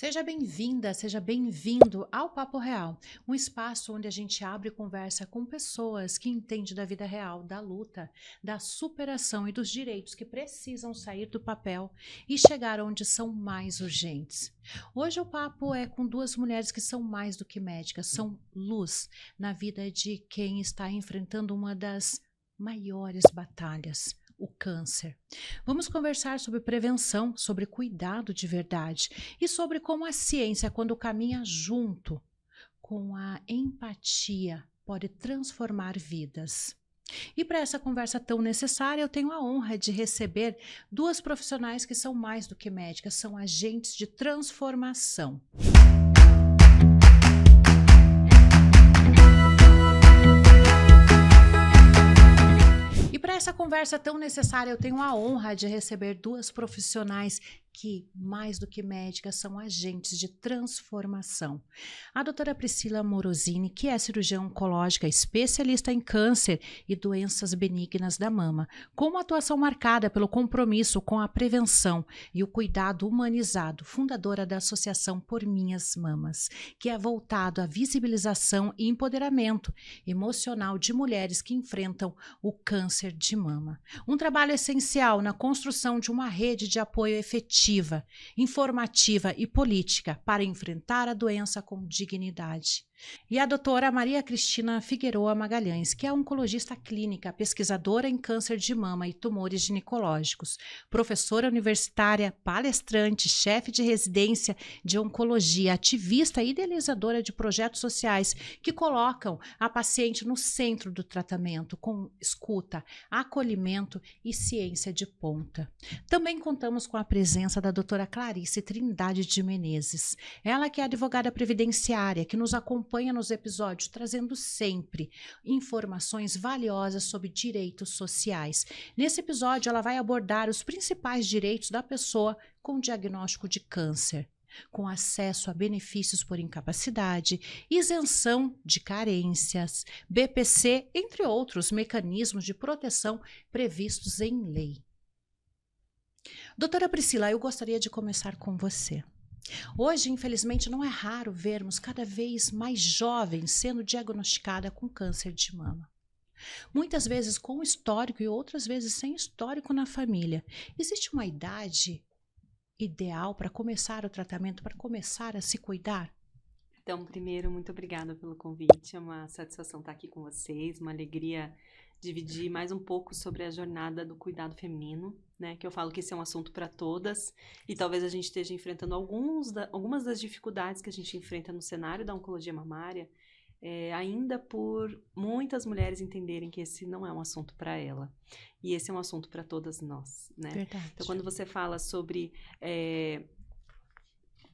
Seja bem-vinda, seja bem-vindo ao Papo Real, um espaço onde a gente abre e conversa com pessoas que entendem da vida real, da luta, da superação e dos direitos que precisam sair do papel e chegar onde são mais urgentes. Hoje o papo é com duas mulheres que são mais do que médicas, são luz na vida de quem está enfrentando uma das maiores batalhas, o câncer. Vamos conversar sobre prevenção, sobre cuidado de verdade e sobre como a ciência, quando caminha junto com a empatia, pode transformar vidas. E para essa conversa tão necessária, eu tenho a honra de receber duas profissionais que são mais do que médicas, são agentes de transformação. E para essa conversa tão necessária, eu tenho a honra de receber duas profissionais que, mais do que médicas, são agentes de transformação. A doutora Priscila Morosini, que é cirurgiã oncológica, especialista em câncer e doenças benignas da mama, com uma atuação marcada pelo compromisso com a prevenção e o cuidado humanizado, fundadora da Associação Por Minhas Mamas, que é voltado à visibilização e empoderamento emocional de mulheres que enfrentam o câncer de mama. Um trabalho essencial na construção de uma rede de apoio efetivo, informativa e política para enfrentar a doença com dignidade. E a doutora Maria Cristina Figueroa Magalhães, que é oncologista clínica, pesquisadora em câncer de mama e tumores ginecológicos, professora universitária, palestrante, chefe de residência de oncologia, ativista e idealizadora de projetos sociais que colocam a paciente no centro do tratamento, com escuta, acolhimento e ciência de ponta. Também contamos com a presença da doutora Clarice Trindade de Menezes, ela que é advogada previdenciária, que nos acompanha nos episódios, trazendo sempre informações valiosas sobre direitos sociais. Nesse episódio, ela vai abordar os principais direitos da pessoa com diagnóstico de câncer, com acesso a benefícios por incapacidade, isenção de carências, BPC, entre outros mecanismos de proteção previstos em lei. Doutora Priscila, eu gostaria de começar com você. Hoje, infelizmente, não é raro vermos cada vez mais jovens sendo diagnosticadas com câncer de mama. Muitas vezes com histórico e outras vezes sem histórico na família. Existe uma idade ideal para começar o tratamento, para começar a se cuidar? Então, primeiro, muito obrigada pelo convite. É uma satisfação estar aqui com vocês, uma alegria dividir mais um pouco sobre a jornada do cuidado feminino, né? Que eu falo que esse é um assunto para todas e talvez a gente esteja enfrentando algumas das dificuldades que a gente enfrenta no cenário da oncologia mamária, ainda por muitas mulheres entenderem que esse não é um assunto para ela. E esse é um assunto para todas nós, né? Verdade. Então, quando você fala sobre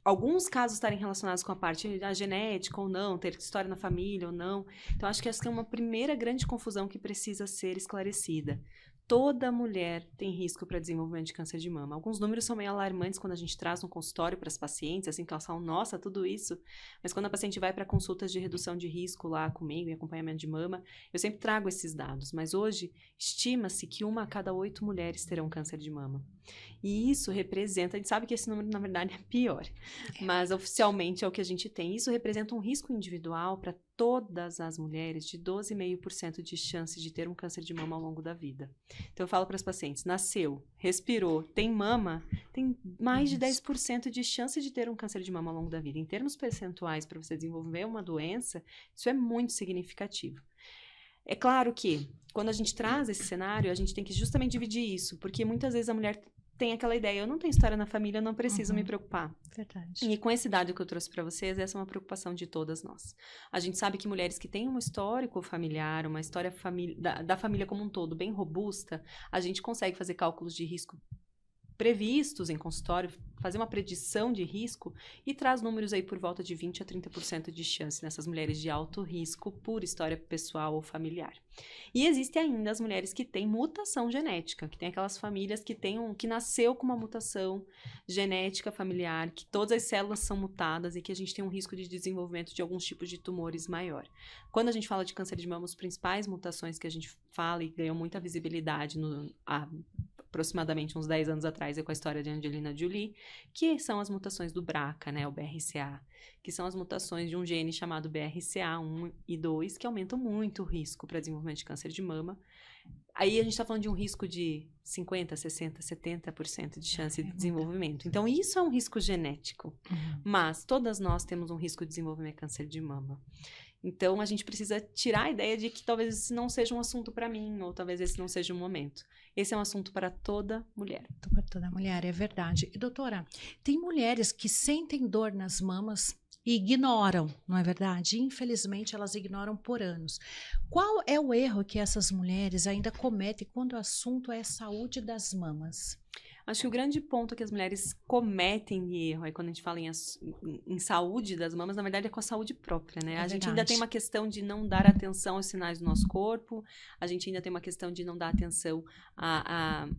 alguns casos estarem relacionados com a parte da genética ou não, ter história na família ou não. Então, acho que essa é uma primeira grande confusão que precisa ser esclarecida. Toda mulher tem risco para desenvolvimento de câncer de mama. Alguns números são meio alarmantes quando a gente traz no consultório para as pacientes, assim, que elas falam, nossa, tudo isso. Mas quando a paciente vai para consultas de redução de risco lá comigo, em acompanhamento de mama, eu sempre trago esses dados. Mas hoje, estima-se que 1 a cada 8 mulheres terão câncer de mama. E isso representa, a gente sabe que esse número, na verdade, é pior, mas oficialmente é o que a gente tem. Isso representa um risco individual para todas as mulheres de 12,5% de chance de ter um câncer de mama ao longo da vida. Então, eu falo para as pacientes, nasceu, respirou, tem mama, tem mais de 10% de chance de ter um câncer de mama ao longo da vida. Em termos percentuais, para você desenvolver uma doença, isso é muito significativo. É claro que, quando a gente traz esse cenário, a gente tem que justamente dividir isso, porque muitas vezes a mulher tem aquela ideia, eu não tenho história na família, eu não preciso me preocupar. Verdade. E com esse dado que eu trouxe para vocês, essa é uma preocupação de todas nós. A gente sabe que mulheres que têm um histórico familiar, uma história da família como um todo bem robusta, a gente consegue fazer cálculos de risco previstos em consultório, fazer uma predição de risco e traz números aí por volta de 20 a 30% de chance nessas mulheres de alto risco por história pessoal ou familiar. E existem ainda as mulheres que têm mutação genética, que tem aquelas famílias que nasceu com uma mutação genética familiar, que todas as células são mutadas e que a gente tem um risco de desenvolvimento de alguns tipos de tumores maior. Quando a gente fala de câncer de mama, as principais mutações que a gente fala e ganham muita visibilidade aproximadamente uns 10 anos atrás, com a história de Angelina Jolie, que são as mutações do BRCA, né, o BRCA, que são as mutações de um gene chamado BRCA1 e 2, que aumentam muito o risco para desenvolvimento de câncer de mama. Aí a gente está falando de um risco de 50%, 60%, 70% de chance de desenvolvimento. Então, isso é um risco genético. Mas todas nós temos um risco de desenvolver câncer de mama. Então, a gente precisa tirar a ideia de que talvez esse não seja um assunto para mim, ou talvez esse não seja um momento. Esse é um assunto para toda mulher. Para toda mulher, é verdade. E, doutora, tem mulheres que sentem dor nas mamas e ignoram, não é verdade? Infelizmente, elas ignoram por anos. Qual é o erro que essas mulheres ainda cometem quando o assunto é saúde das mamas? Acho que o grande ponto que as mulheres cometem de erro, aí quando a gente fala em saúde das mamas, na verdade é com a saúde própria, né? A gente ainda tem uma questão de não dar atenção aos sinais do nosso corpo, a gente ainda tem uma questão de não dar atenção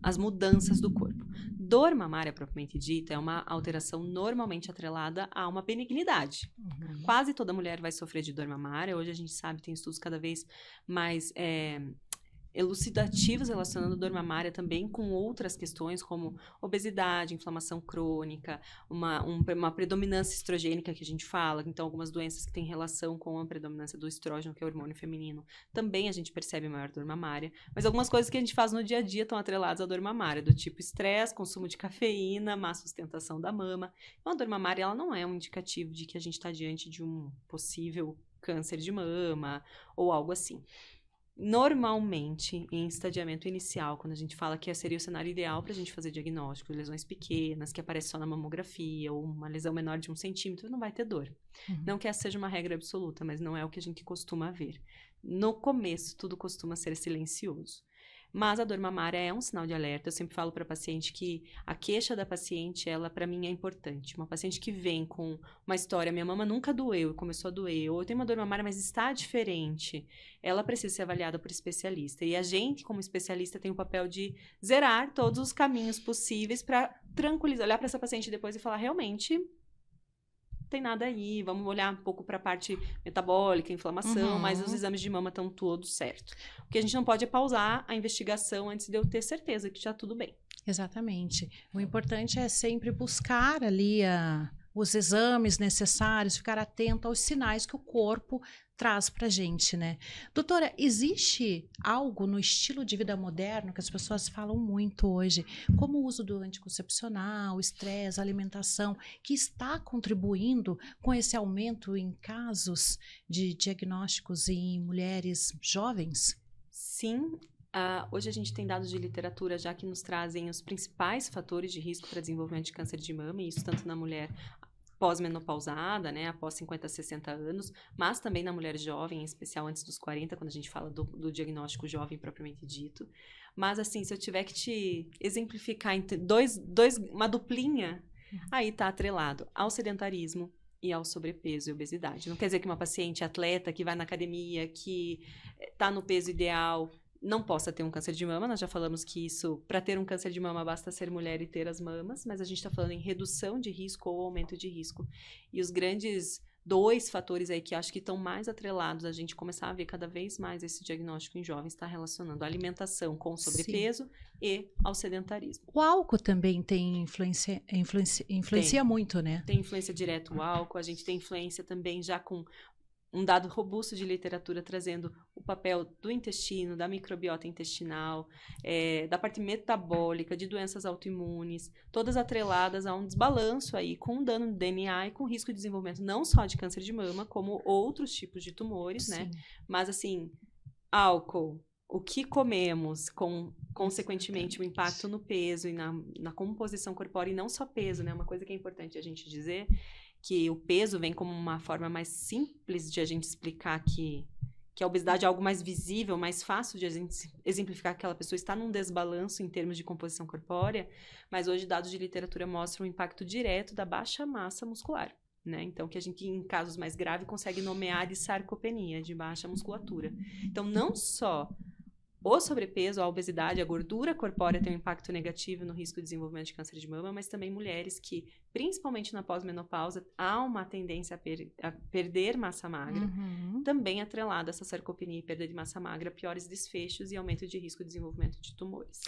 às mudanças do corpo. Dor mamária, propriamente dita, é uma alteração normalmente atrelada a uma benignidade. Quase toda mulher vai sofrer de dor mamária. Hoje a gente sabe, tem estudos cada vez mais elucidativos relacionando dor mamária também com outras questões como obesidade, inflamação crônica, uma predominância estrogênica que a gente fala, então algumas doenças que têm relação com a predominância do estrógeno, que é o hormônio feminino, também a gente percebe maior dor mamária, mas algumas coisas que a gente faz no dia a dia estão atreladas à dor mamária, do tipo estresse, consumo de cafeína, má sustentação da mama. Então a dor mamária ela não é um indicativo de que a gente está diante de um possível câncer de mama ou algo assim. Normalmente, em estadiamento inicial, quando a gente fala que seria o cenário ideal para a gente fazer diagnóstico de lesões pequenas, que aparecem só na mamografia, ou uma lesão menor de 1 centímetro, não vai ter dor. Não que essa seja uma regra absoluta, mas não é o que a gente costuma ver. No começo, tudo costuma ser silencioso. Mas a dor mamária é um sinal de alerta. Eu sempre falo para a paciente que a queixa da paciente, ela para mim é importante. Uma paciente que vem com uma história, minha mama nunca doeu e começou a doer, ou eu tenho uma dor mamária, mas está diferente, ela precisa ser avaliada por especialista. E a gente, como especialista, tem o papel de zerar todos os caminhos possíveis para tranquilizar, olhar para essa paciente depois e falar, realmente tem nada aí, vamos olhar um pouco para a parte metabólica, inflamação, mas os exames de mama estão todos certos. O que a gente não pode é pausar a investigação antes de eu ter certeza que já tudo bem. Exatamente. O importante é sempre buscar ali os exames necessários, ficar atento aos sinais que o corpo traz para a gente, né? Doutora, existe algo no estilo de vida moderno que as pessoas falam muito hoje, como o uso do anticoncepcional, o estresse, a alimentação, que está contribuindo com esse aumento em casos de diagnósticos em mulheres jovens? Sim. Hoje a gente tem dados de literatura já que nos trazem os principais fatores de risco para desenvolvimento de câncer de mama, e isso tanto na mulher pós-menopausada, né, após 50, 60 anos, mas também na mulher jovem, em especial antes dos 40, quando a gente fala do diagnóstico jovem propriamente dito. Mas, assim, se eu tiver que te exemplificar em uma duplinha, aí tá atrelado ao sedentarismo e ao sobrepeso e obesidade. Não quer dizer que uma paciente atleta que vai na academia, que tá no peso ideal, não possa ter um câncer de mama. Nós já falamos que isso, para ter um câncer de mama, basta ser mulher e ter as mamas, mas a gente está falando em redução de risco ou aumento de risco. E os grandes 2 fatores aí que acho que estão mais atrelados a gente começar a ver cada vez mais esse diagnóstico em jovens está relacionando a alimentação com sobrepeso Sim. e ao sedentarismo. O álcool também tem influencia muito, né? Tem influência direta o álcool, a gente tem influência também já com um dado robusto de literatura trazendo o papel do intestino, da microbiota intestinal, da parte metabólica, de doenças autoimunes, todas atreladas a um desbalanço aí com dano no DNA e com risco de desenvolvimento não só de câncer de mama, como outros tipos de tumores, Sim. né? Mas assim, álcool, o que comemos, consequentemente o impacto no peso e na composição corpórea, e não só peso, né? Uma coisa que é importante a gente dizer que o peso vem como uma forma mais simples de a gente explicar que a obesidade é algo mais visível, mais fácil de a gente exemplificar que aquela pessoa está num desbalanço em termos de composição corpórea, mas hoje dados de literatura mostram o impacto direto da baixa massa muscular, né? Então, que a gente, em casos mais graves, consegue nomear de sarcopenia, de baixa musculatura. Então, não só o sobrepeso, a obesidade, a gordura corpórea tem um impacto negativo no risco de desenvolvimento de câncer de mama, mas também mulheres que, principalmente na pós-menopausa, há uma tendência a perder massa magra, também atrelada a essa sarcopenia e perda de massa magra, piores desfechos e aumento de risco de desenvolvimento de tumores.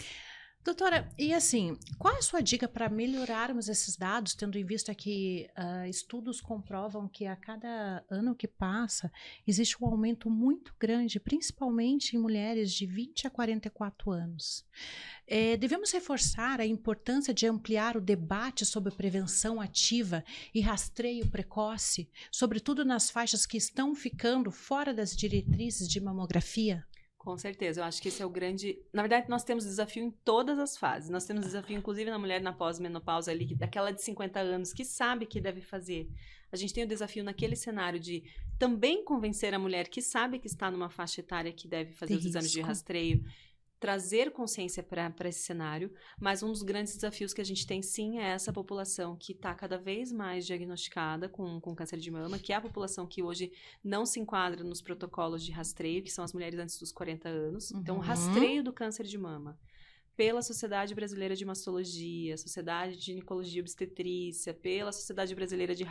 Doutora, e assim, qual é a sua dica para melhorarmos esses dados, tendo em vista que estudos comprovam que a cada ano que passa existe um aumento muito grande, principalmente em mulheres de 20 a 44 anos? Devemos reforçar a importância de ampliar o debate sobre prevenção ativa e rastreio precoce, sobretudo nas faixas que estão ficando fora das diretrizes de mamografia? Com certeza, eu acho que esse é o grande... Na verdade, nós temos desafio em todas as fases. Nós temos desafio, inclusive, na mulher na pós-menopausa ali, daquela de 50 anos, que sabe que deve fazer. A gente tem o desafio naquele cenário de também convencer a mulher que sabe que está numa faixa etária que deve fazer os exames de rastreio, trazer consciência para esse cenário, mas um dos grandes desafios que a gente tem, sim, é essa população que está cada vez mais diagnosticada com câncer de mama, que é a população que hoje não se enquadra nos protocolos de rastreio, que são as mulheres antes dos 40 anos. Então, o rastreio do câncer de mama pela Sociedade Brasileira de Mastologia, Sociedade de Ginecologia e Obstetrícia, pela Sociedade Brasileira de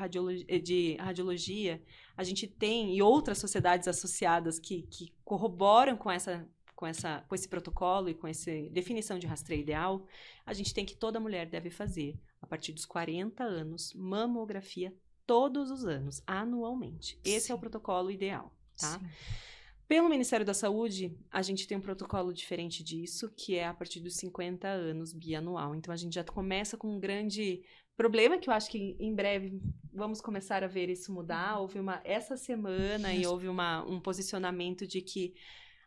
Radiologia, a gente tem, e outras sociedades associadas que corroboram com esse protocolo e com essa definição de rastreio ideal, a gente tem que toda mulher deve fazer, a partir dos 40 anos, mamografia todos os anos, anualmente. Esse é o protocolo ideal, tá? Sim. Pelo Ministério da Saúde, a gente tem um protocolo diferente disso, que é a partir dos 50 anos, bianual. Então, a gente já começa com um grande problema, que eu acho que em breve vamos começar a ver isso mudar. Houve essa semana e houve um posicionamento de que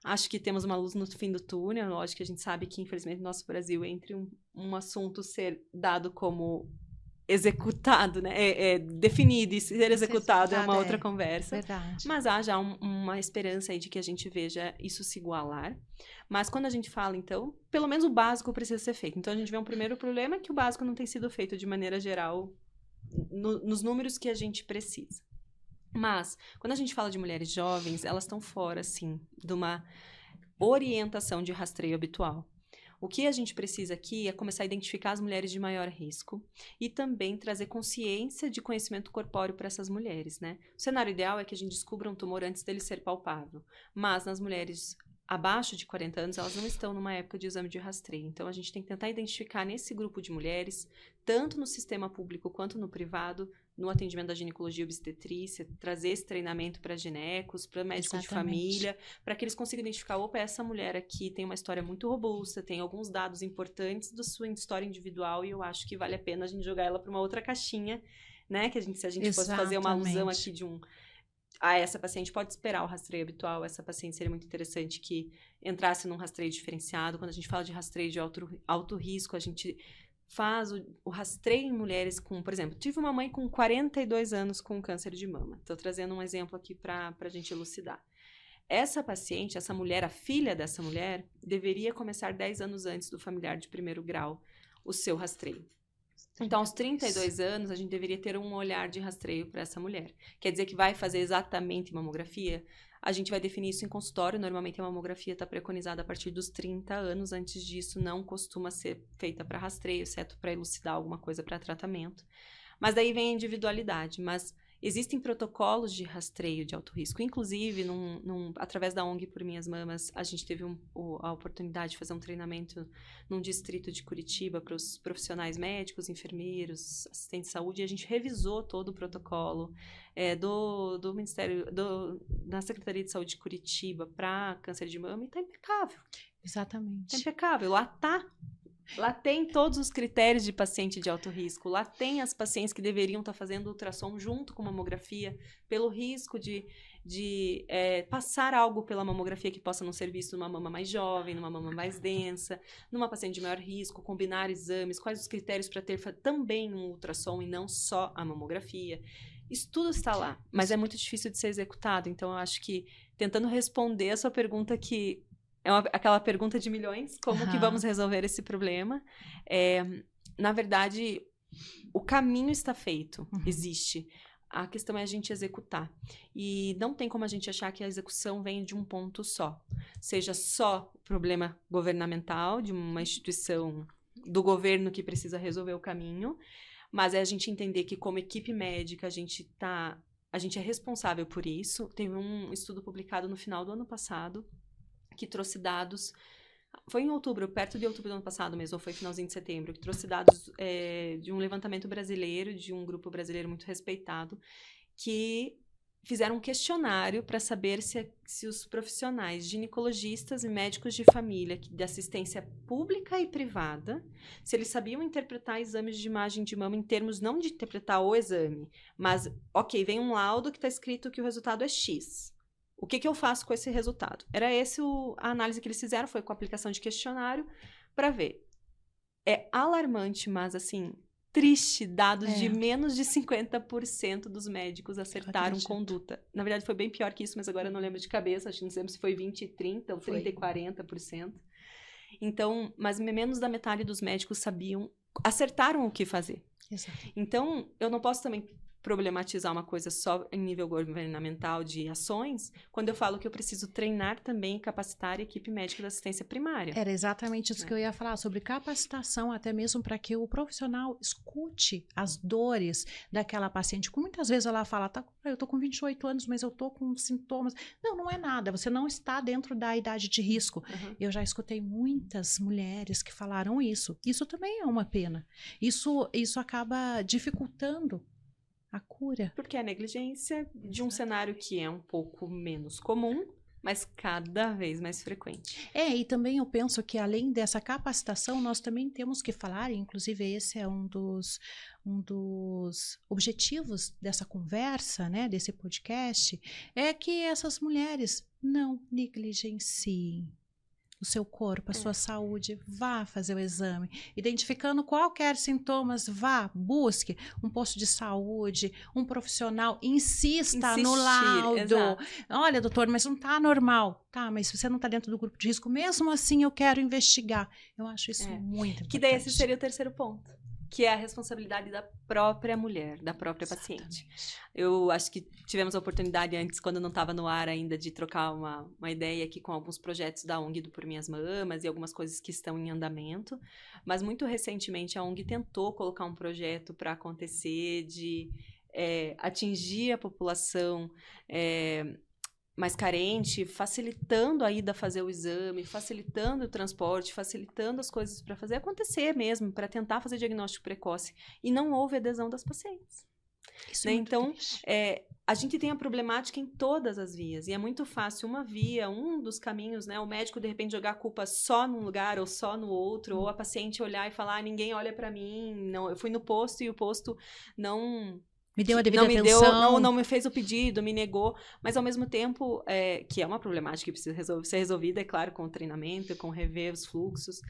acho que temos uma luz no fim do túnel. Lógico que a gente sabe que, infelizmente, no nosso Brasil, entre um assunto ser dado como executado, né, definido e ser executado é uma outra conversa. Verdade. Mas há já uma esperança aí de que a gente veja isso se igualar. Mas quando a gente fala, então, pelo menos o básico precisa ser feito. Então, a gente vê um primeiro problema que o básico não tem sido feito de maneira geral nos números que a gente precisa. Mas, quando a gente fala de mulheres jovens, elas estão fora, sim, de uma orientação de rastreio habitual. O que a gente precisa aqui é começar a identificar as mulheres de maior risco e também trazer consciência de conhecimento corpóreo para essas mulheres, né? O cenário ideal é que a gente descubra um tumor antes dele ser palpável, mas nas mulheres abaixo de 40 anos, elas não estão numa época de exame de rastreio. Então, a gente tem que tentar identificar nesse grupo de mulheres, tanto no sistema público quanto no privado, no atendimento da ginecologia e obstetrícia, trazer esse treinamento para ginecos, para médicos de família, para que eles consigam identificar, opa, essa mulher aqui tem uma história muito robusta, tem alguns dados importantes da sua história individual e eu acho que vale a pena a gente jogar ela para uma outra caixinha, né? Que se a gente fosse fazer uma alusão aqui de essa paciente pode esperar o rastreio habitual, essa paciente seria muito interessante que entrasse num rastreio diferenciado. Quando a gente fala de rastreio de alto risco, a gente faz o rastreio em mulheres com, por exemplo, tive uma mãe com 42 anos com câncer de mama. Estou trazendo um exemplo aqui para a gente elucidar. Essa paciente, essa mulher, a filha dessa mulher, deveria começar 10 anos antes do familiar de primeiro grau o seu rastreio. Então, aos 32 anos, a gente deveria ter um olhar de rastreio para essa mulher. Quer dizer que vai fazer exatamente mamografia? A gente vai definir isso em consultório. Normalmente, a mamografia está preconizada a partir dos 30 anos. Antes disso, não costuma ser feita para rastreio, exceto para elucidar alguma coisa para tratamento. Mas daí vem a individualidade. Mas existem protocolos de rastreio de alto risco. Inclusive, através da ONG Por Minhas Mamas, a gente teve a oportunidade de fazer um treinamento num distrito de Curitiba para os profissionais médicos, enfermeiros, assistentes de saúde, e a gente revisou todo o protocolo do Ministério, da Secretaria de Saúde de Curitiba para câncer de mama e está impecável. Exatamente. Está impecável. Lá tem todos os critérios de paciente de alto risco. Lá tem as pacientes que deveriam estar fazendo ultrassom junto com mamografia, pelo risco de passar algo pela mamografia que possa não ser visto numa mama mais jovem, numa mama mais densa, numa paciente de maior risco, combinar exames, quais os critérios para ter também um ultrassom e não só a mamografia. Isso tudo está lá, mas é muito difícil de ser executado. Então, eu acho que, tentando responder a sua pergunta que aquela pergunta de milhões, como que vamos resolver esse problema? Na verdade, o caminho está feito, existe. A questão é a gente executar. E não tem como a gente achar que a execução vem de um ponto só. Seja só problema governamental, de uma instituição do governo que precisa resolver o caminho, mas é a gente entender que, como equipe médica, a gente é responsável por isso. Teve um estudo publicado no final do ano passado, que trouxe dados Foi em outubro, perto de outubro do ano passado mesmo, ou foi finalzinho de setembro, que trouxe dados de um levantamento brasileiro, de um grupo brasileiro muito respeitado, que fizeram um questionário para saber se os profissionais ginecologistas e médicos de família de assistência pública e privada, se eles sabiam interpretar exames de imagem de mama em termos não de interpretar o exame, mas, ok, vem um laudo que está escrito que o resultado é X. O que eu faço com esse resultado? Era a análise que eles fizeram, foi com a aplicação de questionário, para ver. É alarmante, mas assim, triste, dados de menos de 50% dos médicos acertaram conduta. Na verdade, foi bem pior que isso, mas agora eu não lembro de cabeça, acho que não lembro se foi 20 e 30 ou 30 e 40%. Então, mas menos da metade dos médicos acertaram o que fazer. Exato. Então, eu não posso também problematizar uma coisa só em nível governamental de ações, quando eu falo que eu preciso treinar também e capacitar a equipe médica da assistência primária. Era exatamente isso que eu ia falar, sobre capacitação, até mesmo para que o profissional escute as dores daquela paciente. Como muitas vezes ela fala, eu tô com 28 anos, mas eu tô com sintomas. Não, não é nada, você não está dentro da idade de risco. Uhum. Eu já escutei muitas mulheres que falaram isso. Isso também é uma pena. Isso acaba dificultando a cura. Porque a negligência de um cenário que é um pouco menos comum, mas cada vez mais frequente. E também eu penso que além dessa capacitação, nós também temos que falar, inclusive esse é um dos objetivos dessa conversa, né, desse podcast, é que essas mulheres não negligenciem o seu corpo, a sua saúde, vá fazer o exame. Identificando qualquer sintomas, busque um posto de saúde, um profissional, insista no laudo. Exato. Olha, doutor, mas não está normal. Tá, mas se você não está dentro do grupo de risco, mesmo assim eu quero investigar. Eu acho isso muito importante. Que daí esse seria o terceiro ponto, que é a responsabilidade da própria mulher, da própria paciente. Eu acho que tivemos a oportunidade antes, quando não estava no ar ainda, de trocar uma ideia aqui com alguns projetos da ONG do Por Minhas Mamas e algumas coisas que estão em andamento, mas muito recentemente a ONG tentou colocar um projeto para acontecer de atingir a população mais carente, facilitando a ida a fazer o exame, facilitando o transporte, facilitando as coisas para fazer acontecer mesmo, para tentar fazer diagnóstico precoce. E não houve adesão das pacientes. Isso né? É muito então, triste. A gente tem a problemática em todas as vias. E é muito fácil uma via, um dos caminhos, né? O médico, de repente, jogar a culpa só num lugar ou só no outro, ou a paciente olhar e falar, ninguém olha para mim, não, eu fui no posto e o posto não... Me deu a devida atenção. Não me fez o pedido, me negou. Mas, ao mesmo tempo, que é uma problemática que precisa ser resolvida, é claro, com o treinamento, com rever os fluxos.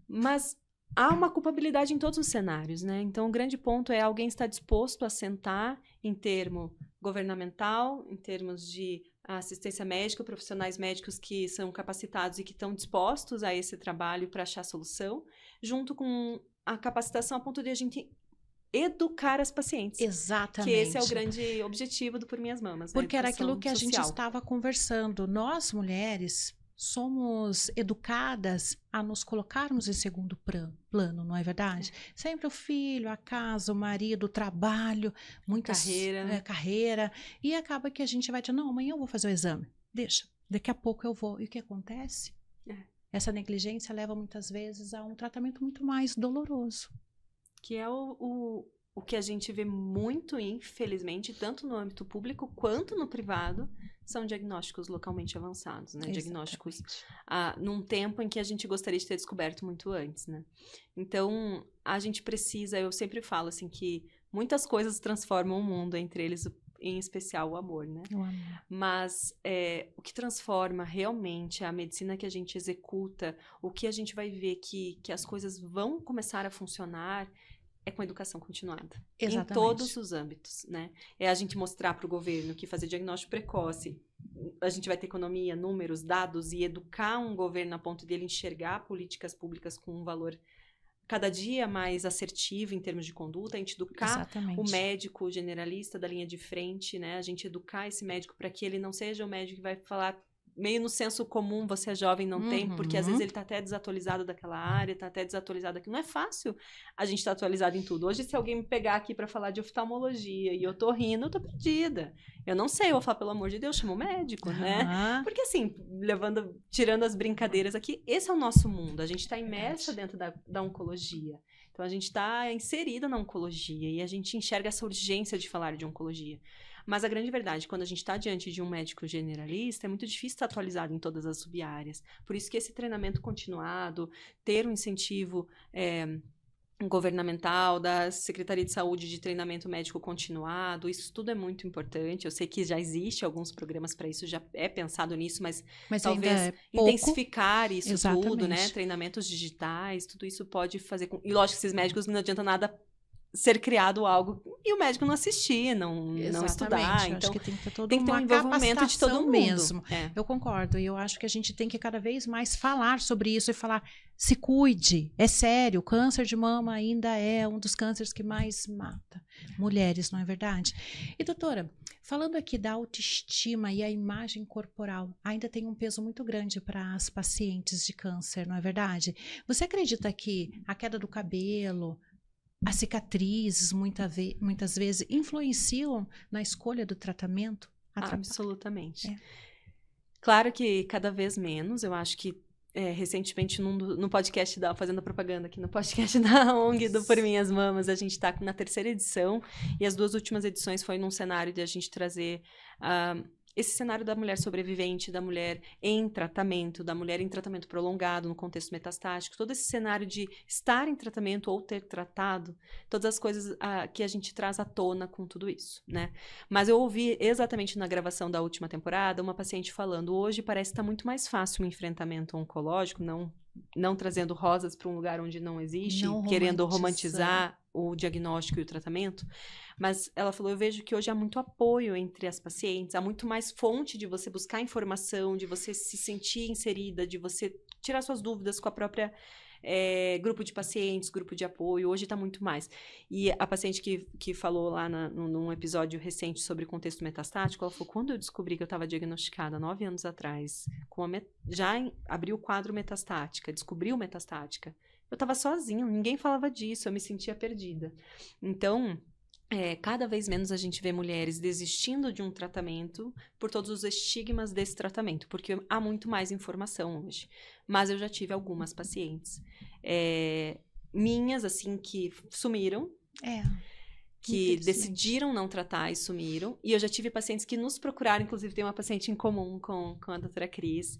Mas há uma culpabilidade em todos os cenários, né? Então, o grande ponto é alguém estar disposto a sentar em termo governamental, em termos de assistência médica, profissionais médicos que são capacitados e que estão dispostos a esse trabalho para achar solução, junto com a capacitação a ponto de a gente educar as pacientes. Exatamente. Que esse é o grande objetivo do Por Minhas Mamas. Porque né? era aquilo que a social. gente estava conversando. Nós, mulheres, somos educadas a nos colocarmos em segundo plano, não é verdade? Sempre o filho, a casa, o marido, o trabalho, muitas carreira. E acaba que a gente vai dizer, não, amanhã eu vou fazer o exame. Deixa, daqui a pouco eu vou. E o que acontece? Essa negligência leva muitas vezes a um tratamento muito mais doloroso. Que é o que a gente vê muito, infelizmente, tanto no âmbito público quanto no privado, são diagnósticos localmente avançados, né? Exatamente. Diagnósticos num tempo em que a gente gostaria de ter descoberto muito antes, né? Então, a gente precisa, eu sempre falo assim, que muitas coisas transformam o mundo, entre eles, em especial, o amor, né? O amor. Mas o que transforma realmente a medicina que a gente executa, o que a gente vai ver que as coisas vão começar a funcionar, é com a educação continuada. Exatamente. Em todos os âmbitos, né? É a gente mostrar para o governo que fazer diagnóstico precoce, a gente vai ter economia, números, dados, e educar um governo a ponto de ele enxergar políticas públicas com um valor cada dia mais assertivo em termos de conduta, a gente educar o médico o generalista da linha de frente, né? A gente educar esse médico para que ele não seja o médico que vai falar meio no senso comum, você é jovem, não tem, porque às vezes ele tá até desatualizado daquela área, tá até desatualizado aqui. Não é fácil a gente estar atualizado em tudo. Hoje, se alguém me pegar aqui pra falar de oftalmologia e eu tô rindo, eu tô perdida. Eu não sei, eu vou falar, pelo amor de Deus, chama o médico, né? Porque assim, tirando as brincadeiras aqui, esse é o nosso mundo. A gente tá imersa dentro da oncologia. Então, a gente está inserida na oncologia e a gente enxerga essa urgência de falar de oncologia. Mas a grande verdade, quando a gente está diante de um médico generalista, é muito difícil estar atualizado em todas as subáreas. Por isso que esse treinamento continuado, ter um incentivo governamental, da Secretaria de Saúde de treinamento médico continuado, isso tudo é muito importante. Eu sei que já existe alguns programas para isso, já é pensado nisso, mas talvez intensificar isso tudo, né? Treinamentos digitais, tudo isso pode fazer com... E lógico que esses médicos não adianta nada ser criado algo e o médico não assistir, não estudar. Então, acho que tem que ter todo tem que ter um envolvimento de todo mundo. Mesmo. Eu concordo. E eu acho que a gente tem que cada vez mais falar sobre isso e falar, se cuide, é sério, o câncer de mama ainda é um dos cânceres que mais mata mulheres, não é verdade? E doutora, falando aqui da autoestima e a imagem corporal, ainda tem um peso muito grande para as pacientes de câncer, não é verdade? Você acredita que a queda do cabelo, as cicatrizes, muitas vezes, influenciam na escolha do tratamento? Absolutamente. Claro que cada vez menos. Eu acho que recentemente no podcast fazendo propaganda aqui no podcast da ONG do Por Minhas Mamas, a gente está na 3ª edição e as 2 últimas edições foi num cenário de a gente trazer esse cenário da mulher sobrevivente, da mulher em tratamento, da mulher em tratamento prolongado no contexto metastático, todo esse cenário de estar em tratamento ou ter tratado, todas as coisas que a gente traz à tona com tudo isso, né? Mas eu ouvi exatamente na gravação da última temporada uma paciente falando, hoje parece que está muito mais fácil o enfrentamento oncológico, não trazendo rosas para um lugar onde não existe, querendo romantizar o diagnóstico e o tratamento, mas ela falou, eu vejo que hoje há muito apoio entre as pacientes, há muito mais fonte de você buscar informação, de você se sentir inserida, de você tirar suas dúvidas com a própria grupo de pacientes, grupo de apoio, hoje está muito mais. E a paciente que falou lá num episódio recente sobre contexto metastático, ela falou, quando eu descobri que eu estava diagnosticada 9 anos atrás, já abri o quadro metastática, descobriu metastática, eu estava sozinha, ninguém falava disso, eu me sentia perdida. Então, cada vez menos a gente vê mulheres desistindo de um tratamento por todos os estigmas desse tratamento, porque há muito mais informação hoje. Mas eu já tive algumas pacientes minhas, assim, que sumiram, que decidiram não tratar e sumiram. E eu já tive pacientes que nos procuraram, inclusive tem uma paciente em comum com a doutora Cris,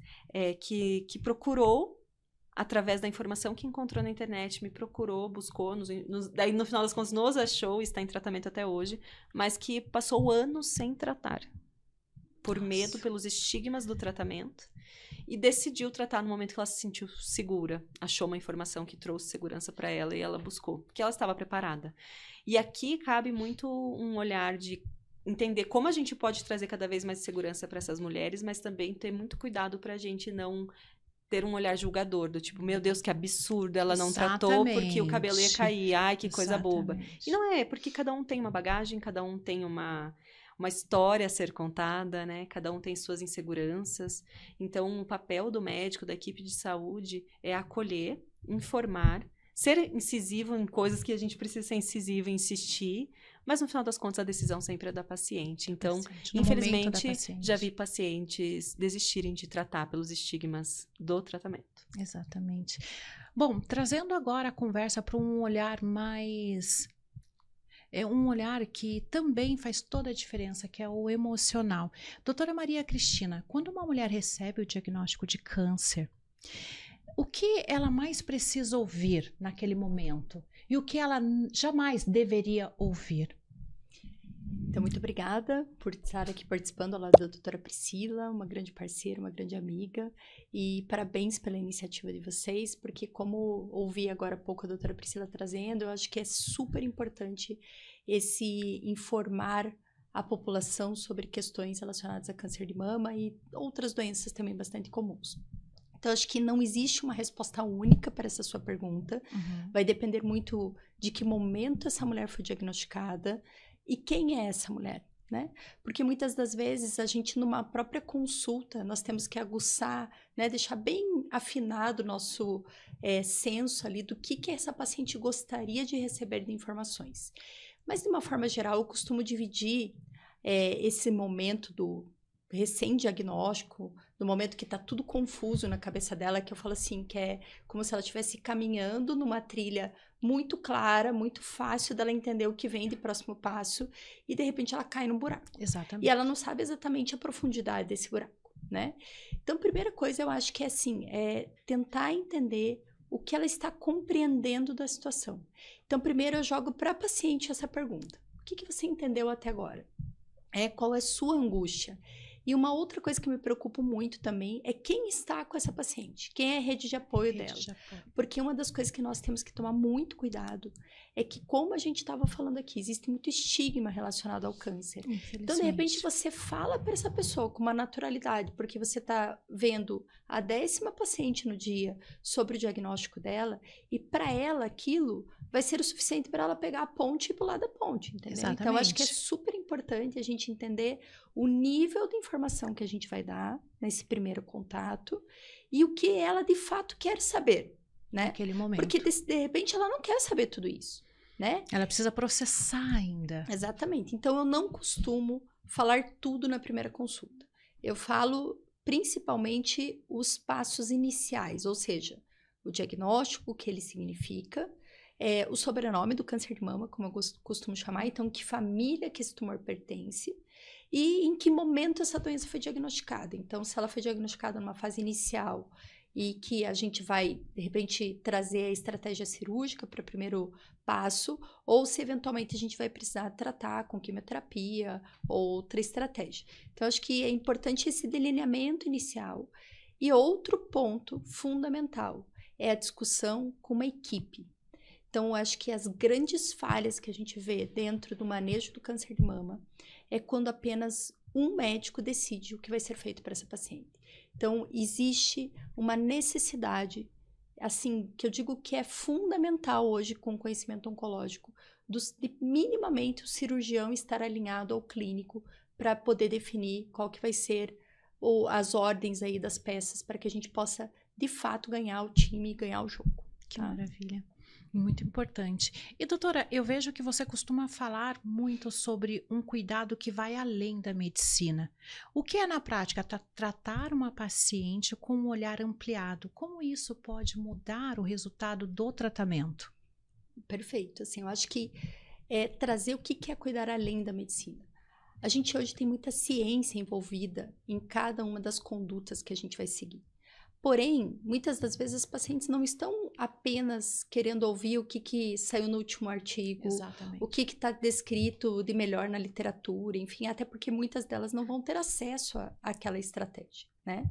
que procurou, através da informação que encontrou na internet, me procurou, buscou, daí no final das contas nos achou, está em tratamento até hoje, mas que passou anos sem tratar, por medo, pelos estigmas do tratamento, e decidiu tratar no momento que ela se sentiu segura, achou uma informação que trouxe segurança para ela e ela buscou, porque ela estava preparada. E aqui cabe muito um olhar de entender como a gente pode trazer cada vez mais segurança para essas mulheres, mas também ter muito cuidado para a gente não ter um olhar julgador, do tipo, meu Deus, que absurdo, ela não tratou porque o cabelo ia cair, ai, que coisa boba. E não é, porque cada um tem uma bagagem, cada um tem uma história a ser contada, né? Cada um tem suas inseguranças. Então, o papel do médico, da equipe de saúde, é acolher, informar, ser incisivo em coisas que a gente precisa ser incisivo e insistir, mas no final das contas a decisão sempre é da paciente. Então, infelizmente, já vi pacientes desistirem de tratar pelos estigmas do tratamento. Exatamente. Bom, trazendo agora a conversa para um olhar mais... um olhar que também faz toda a diferença, que é o emocional. Doutora Maria Cristina, quando uma mulher recebe o diagnóstico de câncer, o que ela mais precisa ouvir naquele momento? E o que ela jamais deveria ouvir? Então, muito obrigada por estar aqui participando ao lado da doutora Priscila, uma grande parceira, uma grande amiga, e parabéns pela iniciativa de vocês, porque como ouvi agora há pouco a doutora Priscila trazendo, eu acho que é super importante esse informar a população sobre questões relacionadas a câncer de mama e outras doenças também bastante comuns. Então, acho que não existe uma resposta única para essa sua pergunta. Vai depender muito de que momento essa mulher foi diagnosticada e quem é essa mulher. né? Porque muitas das vezes a gente, numa própria consulta, nós temos que aguçar, né? Deixar bem afinado o nosso senso ali do que essa paciente gostaria de receber de informações. Mas, de uma forma geral, eu costumo dividir esse momento do recém-diagnóstico, no momento que está tudo confuso na cabeça dela, que eu falo assim, que é como se ela estivesse caminhando numa trilha muito clara, muito fácil dela entender o que vem de próximo passo, e de repente ela cai num buraco. Exatamente. E ela não sabe exatamente a profundidade desse buraco, né? Então, a primeira coisa eu acho que é assim, tentar entender o que ela está compreendendo da situação. Então, primeiro eu jogo para a paciente essa pergunta. O que você entendeu até agora? Qual é a sua angústia? E uma outra coisa que me preocupa muito também é quem está com essa paciente, quem é a rede de apoio dela. Porque uma das coisas que nós temos que tomar muito cuidado é que, como a gente estava falando aqui, existe muito estigma relacionado ao câncer. Então, de repente, você fala para essa pessoa com uma naturalidade, porque você está vendo a 10ª paciente no dia sobre o diagnóstico dela, e para ela aquilo vai ser o suficiente para ela pegar a ponte e pular da ponte, entendeu? Exatamente. Então, acho que é super importante a gente entender o nível de informação que a gente vai dar nesse primeiro contato e o que ela de fato quer saber, né? Naquele momento. Porque de repente ela não quer saber tudo isso, né? Ela precisa processar ainda. Exatamente. Então eu não costumo falar tudo na primeira consulta. Eu falo principalmente os passos iniciais, ou seja, o diagnóstico, o que ele significa, o sobrenome do câncer de mama, como eu costumo chamar, então que família que esse tumor pertence e em que momento essa doença foi diagnosticada. Então, se ela foi diagnosticada numa fase inicial e que a gente vai, de repente, trazer a estratégia cirúrgica para o primeiro passo, ou se eventualmente a gente vai precisar tratar com quimioterapia ou outra estratégia. Então, acho que é importante esse delineamento inicial. E outro ponto fundamental é a discussão com uma equipe. Então, eu acho que as grandes falhas que a gente vê dentro do manejo do câncer de mama é quando apenas um médico decide o que vai ser feito para essa paciente. Então, existe uma necessidade, assim, que eu digo que é fundamental hoje com o conhecimento oncológico, de minimamente o cirurgião estar alinhado ao clínico para poder definir qual que vai ser as ordens aí das peças para que a gente possa, de fato, ganhar o time e ganhar o jogo. Que maravilha. Muito importante. E, doutora, eu vejo que você costuma falar muito sobre um cuidado que vai além da medicina. O que é, na prática, tratar uma paciente com um olhar ampliado? Como isso pode mudar o resultado do tratamento? Perfeito. Assim, eu acho que trazer o que é cuidar além da medicina. A gente hoje tem muita ciência envolvida em cada uma das condutas que a gente vai seguir. Porém, muitas das vezes as pacientes não estão apenas querendo ouvir o que saiu no último artigo, Exatamente. o que está descrito de melhor na literatura, enfim, até porque muitas delas não vão ter acesso àquela estratégia, né?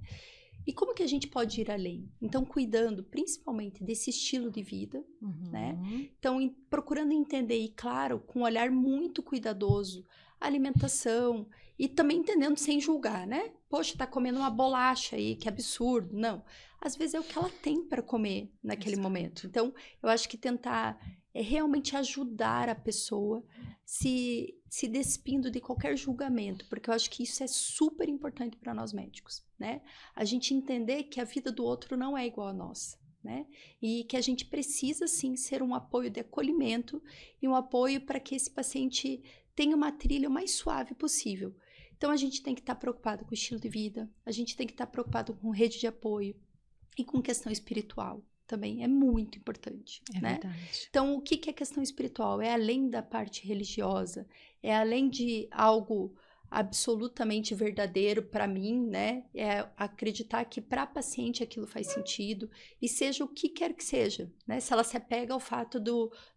E como que a gente pode ir além? Então, cuidando principalmente desse estilo de vida, né? Então, procurando entender, e claro, com um olhar muito cuidadoso, a alimentação, e também entendendo sem julgar, né? Poxa, tá comendo uma bolacha aí, que absurdo. Não. Às vezes é o que ela tem para comer naquele momento. Então, eu acho que tentar realmente ajudar a pessoa se despindo de qualquer julgamento, porque eu acho que isso é super importante para nós médicos, né? A gente entender que a vida do outro não é igual à nossa, né? E que a gente precisa, sim, ser um apoio de acolhimento e um apoio para que esse paciente tenha uma trilha o mais suave possível. Então, a gente tem que estar preocupado com o estilo de vida, a gente tem que estar preocupado com rede de apoio e com questão espiritual também, é muito importante, né? Verdade. Então, o que é questão espiritual? É além da parte religiosa, é além de algo absolutamente verdadeiro para mim, né? É acreditar que para a paciente aquilo faz sentido e seja o que quer que seja, né? Se ela se apega ao fato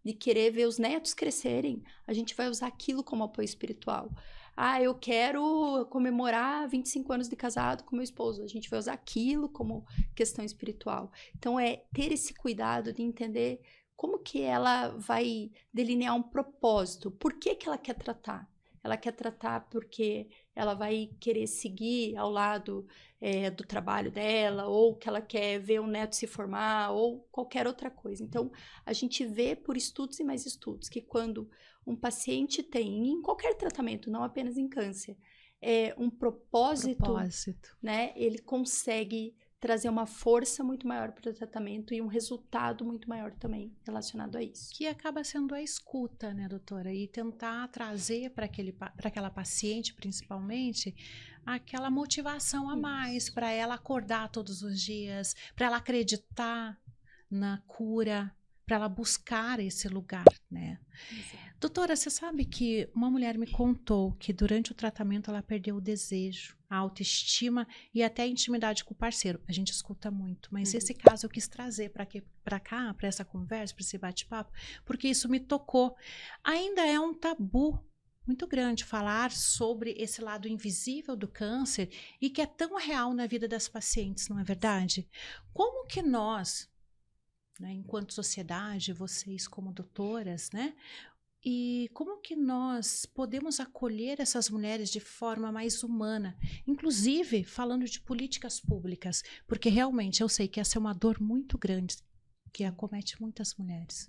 de querer ver os netos crescerem, a gente vai usar aquilo como apoio espiritual. Ah, eu quero comemorar 25 anos de casado com meu esposo. A gente vai usar aquilo como questão espiritual. Então, é ter esse cuidado de entender como que ela vai delinear um propósito. Por que ela quer tratar? ela quer tratar porque ela vai querer seguir ao lado do trabalho dela, ou que ela quer ver o neto se formar, ou qualquer outra coisa. Então, a gente vê por estudos e mais estudos que quando um paciente tem, em qualquer tratamento, não apenas em câncer, um propósito, né, ele consegue trazer uma força muito maior para o tratamento e um resultado muito maior também relacionado a isso. Que acaba sendo a escuta, né, doutora? E tentar trazer para aquela paciente, principalmente, aquela motivação a mais, para ela acordar todos os dias, para ela acreditar na cura, para ela buscar esse lugar, né? Exato. Doutora, você sabe que uma mulher me contou que durante o tratamento ela perdeu o desejo, a autoestima e até a intimidade com o parceiro. A gente escuta muito, mas esse caso eu quis trazer para cá, para essa conversa, para esse bate-papo, porque isso me tocou. Ainda é um tabu muito grande falar sobre esse lado invisível do câncer e que é tão real na vida das pacientes, não é verdade? Como que nós, né, enquanto sociedade, vocês como doutoras, né? E como que nós podemos acolher essas mulheres de forma mais humana, inclusive falando de políticas públicas, porque realmente eu sei que essa é uma dor muito grande que acomete muitas mulheres.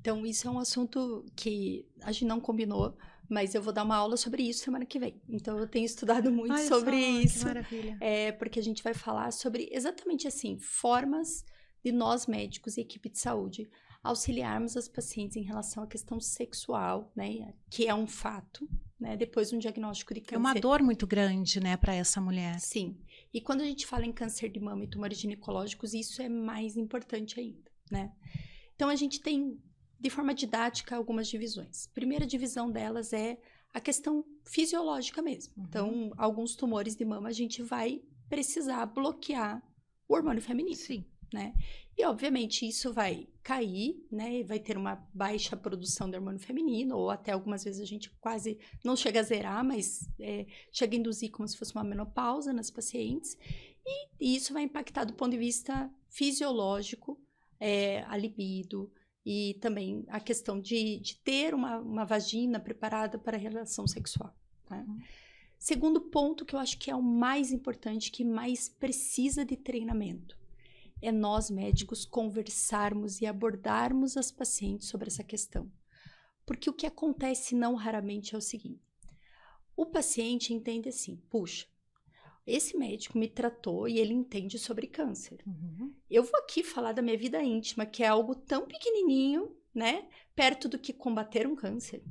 Então, isso é um assunto que a gente não combinou, mas eu vou dar uma aula sobre isso semana que vem. Então, eu tenho estudado muito sobre isso. Que maravilha. Porque a gente vai falar sobre exatamente assim, formas de nós médicos e equipe de saúde auxiliarmos as pacientes em relação à questão sexual, né, que é um fato, né, depois de um diagnóstico de câncer. É uma dor muito grande, né, para essa mulher. Sim. E quando a gente fala em câncer de mama e tumores ginecológicos, isso é mais importante ainda, né? Então, a gente tem, de forma didática, algumas divisões. A primeira divisão delas é a questão fisiológica mesmo. Uhum. Então, alguns tumores de mama a gente vai precisar bloquear o hormônio feminino. Sim. Né? E, obviamente, isso vai cair, né? Vai ter uma baixa produção de hormônio feminino, ou até algumas vezes a gente quase não chega a zerar, mas chega a induzir como se fosse uma menopausa nas pacientes. E isso vai impactar do ponto de vista fisiológico, a libido, e também a questão de ter uma vagina preparada para a relação sexual. Né? Uhum. Segundo ponto, que eu acho que é o mais importante, que mais precisa de treinamento, é nós médicos conversarmos e abordarmos as pacientes sobre essa questão. Porque o que acontece não raramente é o seguinte: o paciente entende assim, puxa, esse médico me tratou e ele entende sobre câncer. Uhum. Eu vou aqui falar da minha vida íntima, que é algo tão pequenininho, né, perto do que combater um câncer.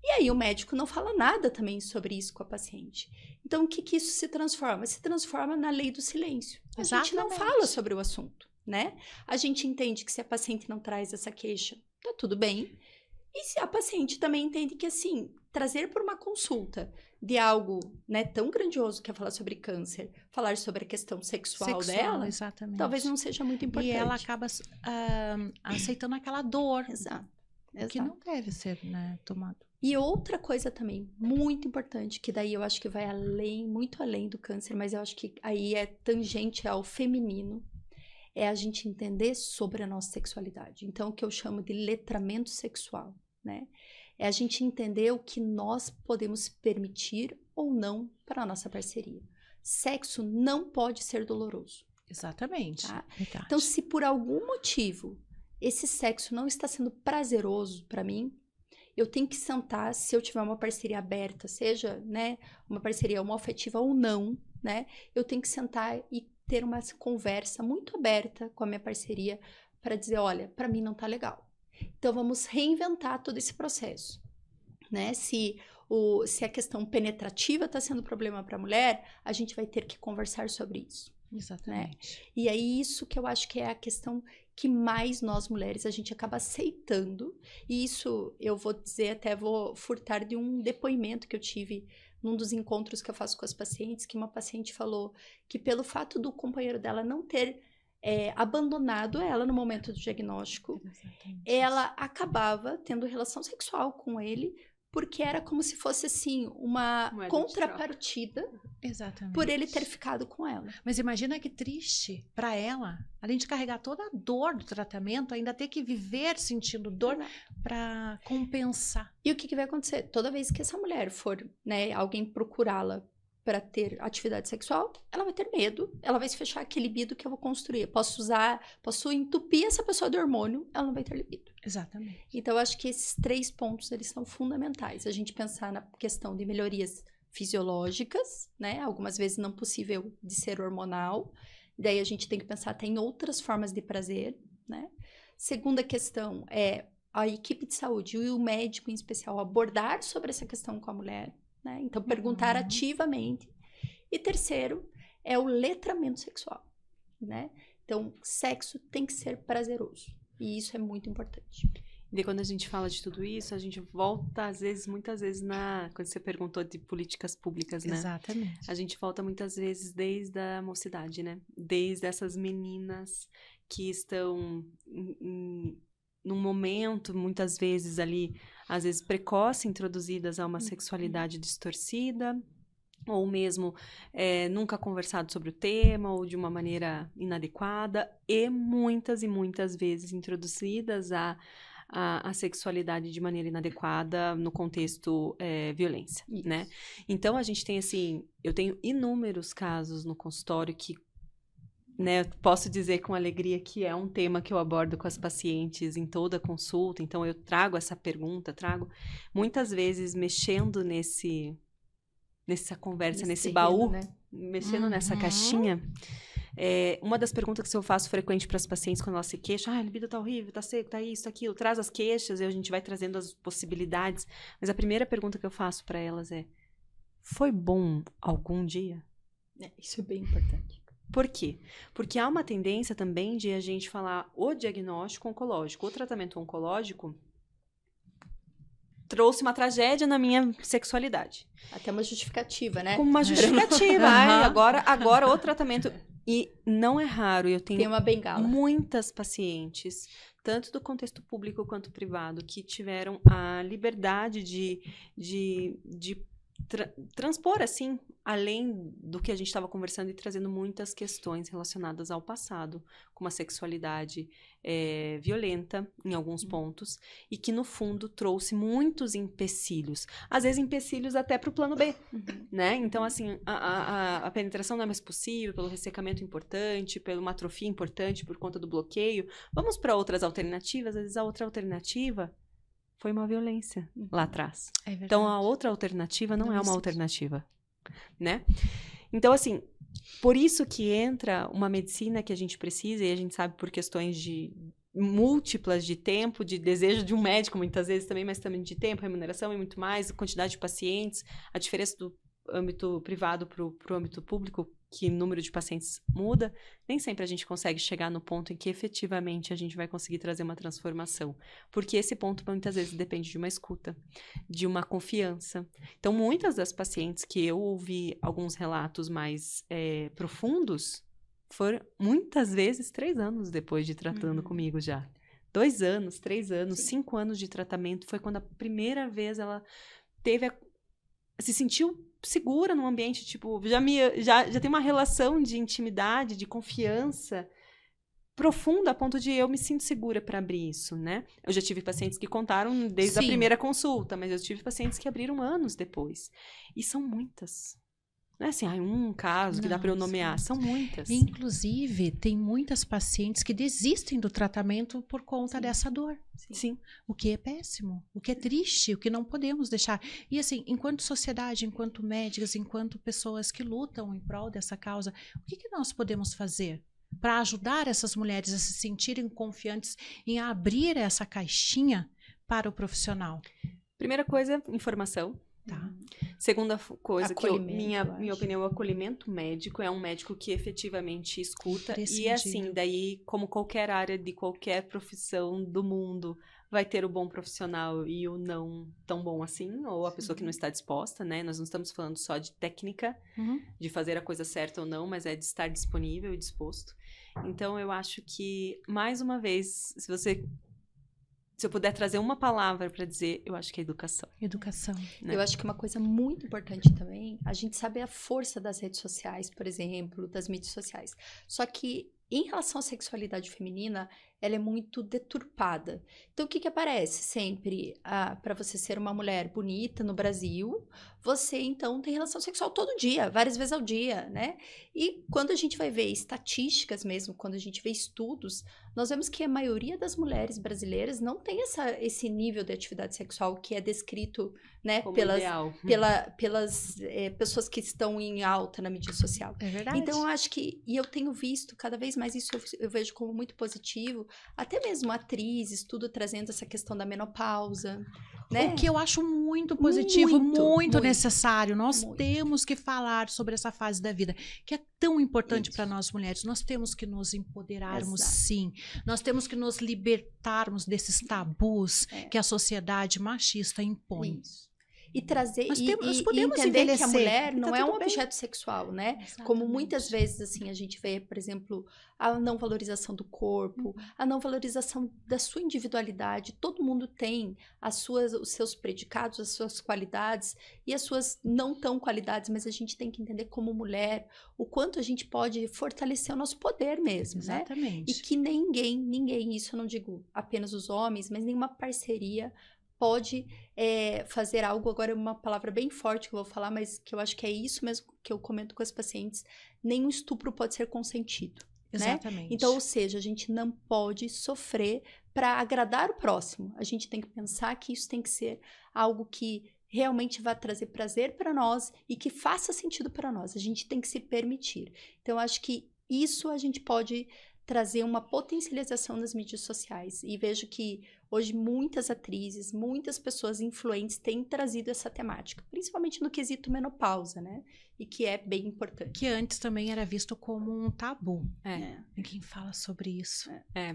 E aí o médico não fala nada também sobre isso com a paciente. Então, o que isso se transforma? Se transforma na lei do silêncio. A gente não fala sobre o assunto, né? A gente entende que se a paciente não traz essa queixa, tá tudo bem. E se a paciente também entende que, assim, trazer por uma consulta de algo, né, tão grandioso que é falar sobre câncer, falar sobre a questão sexual dela, exatamente. Talvez não seja muito importante. E ela acaba aceitando aquela dor. Exato. Que não deve ser, né, tomado. E outra coisa também muito importante, que daí eu acho que vai além, muito além do câncer, mas eu acho que aí é tangente ao feminino, é a gente entender sobre a nossa sexualidade. Então, o que eu chamo de letramento sexual, né? É a gente entender o que nós podemos permitir ou não para a nossa parceria. Sexo não pode ser doloroso. Exatamente. Tá? Verdade. Então, se por algum motivo esse sexo não está sendo prazeroso para mim, eu tenho que sentar, se eu tiver uma parceria aberta, seja, né, uma parceria homoafetiva ou não, né, eu tenho que sentar e ter uma conversa muito aberta com a minha parceria para dizer, olha, para mim não tá legal. Então, vamos reinventar todo esse processo, né? Se a questão penetrativa está sendo problema para a mulher, a gente vai ter que conversar sobre isso. Exatamente. Né? E aí, isso que eu acho que é a questão que mais nós mulheres a gente acaba aceitando, e isso eu vou dizer, até vou furtar de um depoimento que eu tive num dos encontros que eu faço com as pacientes, que uma paciente falou que pelo fato do companheiro dela não ter abandonado ela no momento do diagnóstico, ela acabava tendo relação sexual com ele porque era como se fosse, assim, uma Moeda de contrapartida Exatamente. por ele ter ficado com ela. Mas imagina que triste para ela, além de carregar toda a dor do tratamento, ainda ter que viver sentindo dor para compensar. E o que vai acontecer? Toda vez que essa mulher for, né, alguém procurá-la para ter atividade sexual, ela vai ter medo, ela vai se fechar, que libido que eu vou construir. Eu posso entupir essa pessoa de hormônio, ela não vai ter libido. Exatamente. Então, eu acho que esses 3 pontos, eles são fundamentais. A gente pensar na questão de melhorias fisiológicas, né? Algumas vezes não possível de ser hormonal. Daí a gente tem que pensar até em outras formas de prazer, né? Segunda questão é a equipe de saúde e o médico em especial abordar sobre essa questão com a mulher, né? Então, perguntar ativamente. E terceiro é o letramento sexual, né? Então, sexo tem que ser prazeroso. E isso é muito importante. E quando a gente fala de tudo isso, a gente volta, às vezes, muitas vezes, quando você perguntou de políticas públicas, né? Exatamente. A gente volta muitas vezes desde a mocidade, né? Desde essas meninas que estão num momento, muitas vezes ali, às vezes precoce, introduzidas a uma sexualidade distorcida, ou mesmo nunca conversado sobre o tema, ou de uma maneira inadequada, e muitas vezes introduzidas a sexualidade de maneira inadequada no contexto violência, né? Então, a gente tem, assim, eu tenho inúmeros casos no consultório que, né, posso dizer com alegria que é um tema que eu abordo com as pacientes em toda a consulta, então eu trago essa pergunta, muitas vezes mexendo nessa conversa, nesse baú, né? mexendo nessa caixinha. Uma das perguntas que eu faço frequente para as pacientes quando elas se queixam, a libido tá horrível, tá seco, tá isso, tá aquilo, traz as queixas e a gente vai trazendo as possibilidades. Mas a primeira pergunta que eu faço para elas é: foi bom algum dia? Isso é bem importante. Por quê? Porque há uma tendência também de a gente falar o diagnóstico oncológico, o tratamento oncológico trouxe uma tragédia na minha sexualidade. Até uma justificativa, né? Como uma justificativa. Agora o tratamento... E não é raro, eu tenho Tem uma bengala. Muitas pacientes, tanto do contexto público quanto privado, que tiveram a liberdade de transpor, assim, além do que a gente estava conversando e trazendo muitas questões relacionadas ao passado, com uma sexualidade violenta em alguns pontos, e que, no fundo, trouxe muitos empecilhos. Às vezes, empecilhos até para o plano B, né? Então, assim, a penetração não é mais possível pelo ressecamento importante, pela uma atrofia importante por conta do bloqueio. Vamos para outras alternativas. Às vezes, a outra alternativa foi uma violência lá atrás. Então, a outra alternativa não é uma alternativa, né? Então, assim, por isso que entra uma medicina que a gente precisa, e a gente sabe por questões múltiplas de tempo, de desejo de um médico, muitas vezes também, mas também de tempo, remuneração e muito mais, quantidade de pacientes, a diferença do âmbito privado para o âmbito público, que o número de pacientes muda, nem sempre a gente consegue chegar no ponto em que efetivamente a gente vai conseguir trazer uma transformação. Porque esse ponto muitas vezes depende de uma escuta, de uma confiança. Então, muitas das pacientes que eu ouvi alguns relatos mais profundos, foram muitas vezes 3 anos depois de tratando comigo já. 2 anos, 3 anos, 5 anos de tratamento, foi quando a primeira vez ela se sentiu segura no ambiente, tipo, já tem uma relação de intimidade, de confiança profunda, a ponto de eu me sinto segura para abrir isso, né? Eu já tive pacientes que contaram desde a primeira consulta, mas eu tive pacientes que abriram anos depois. E são muitas. Não é assim, um caso que dá para eu nomear, são muitas. Inclusive, tem muitas pacientes que desistem do tratamento por conta dessa dor. Sim. O que é péssimo, o que é triste, o que não podemos deixar. E assim, enquanto sociedade, enquanto médicas, enquanto pessoas que lutam em prol dessa causa, o que nós podemos fazer para ajudar essas mulheres a se sentirem confiantes em abrir essa caixinha para o profissional? Primeira coisa, informação. Tá. Segunda coisa, minha opinião, o acolhimento médico é um médico que efetivamente escuta. E assim, daí, como qualquer área de qualquer profissão do mundo, vai ter o bom profissional e o não tão bom assim, ou a pessoa que não está disposta, né? Nós não estamos falando só de técnica, de fazer a coisa certa ou não, mas é de estar disponível e disposto. Então, eu acho que, mais uma vez, se eu puder trazer uma palavra para dizer, eu acho que é educação. Educação. Né? Eu acho que uma coisa muito importante também, a gente sabe a força das redes sociais, por exemplo, das mídias sociais. Só que em relação à sexualidade feminina, ela é muito deturpada. Então, o que aparece sempre? Para você ser uma mulher bonita no Brasil, você, então, tem relação sexual todo dia, várias vezes ao dia, né? E quando a gente vai ver estatísticas mesmo, quando a gente vê estudos, nós vemos que a maioria das mulheres brasileiras não tem esse nível de atividade sexual que é descrito, né, Como pelas ideal. pelas pessoas que estão em alta na mídia social. É verdade. Então, eu acho que, e eu tenho visto cada vez mais isso, eu vejo como muito positivo, até mesmo atrizes, tudo trazendo essa questão da menopausa, né? O que eu acho muito positivo, muito Muito. necessário. Nós Muito. temos que falar sobre essa fase da vida, que é tão importante Isso. para nós mulheres. Nós temos que nos empoderarmos, Exato. sim. Nós temos que nos libertarmos desses tabus É. que a sociedade machista impõe. Isso. E trazer Nós e podemos entender que a envelhecer, mulher e tá não é tudo um bem. objeto sexual, né? Exatamente. Como muitas vezes assim a gente vê, por exemplo, a não valorização do corpo, a não valorização da sua individualidade. Todo mundo tem os seus predicados, as suas qualidades e as suas não tão qualidades, mas a gente tem que entender como mulher o quanto a gente pode fortalecer o nosso poder mesmo, né? Exatamente. E que ninguém, isso eu não digo apenas os homens, mas nenhuma parceria pode fazer algo, agora é uma palavra bem forte que eu vou falar, mas que eu acho que é isso mesmo que eu comento com as pacientes, nenhum estupro pode ser consentido, né? Exatamente. Então, ou seja, a gente não pode sofrer para agradar o próximo, a gente tem que pensar que isso tem que ser algo que realmente vai trazer prazer para nós e que faça sentido para nós, a gente tem que se permitir. Então, eu acho que isso a gente pode trazer uma potencialização nas mídias sociais. E vejo que hoje muitas atrizes, muitas pessoas influentes têm trazido essa temática, principalmente no quesito menopausa, né? E que é bem importante. Que antes também era visto como um tabu. É. Ninguém fala sobre isso.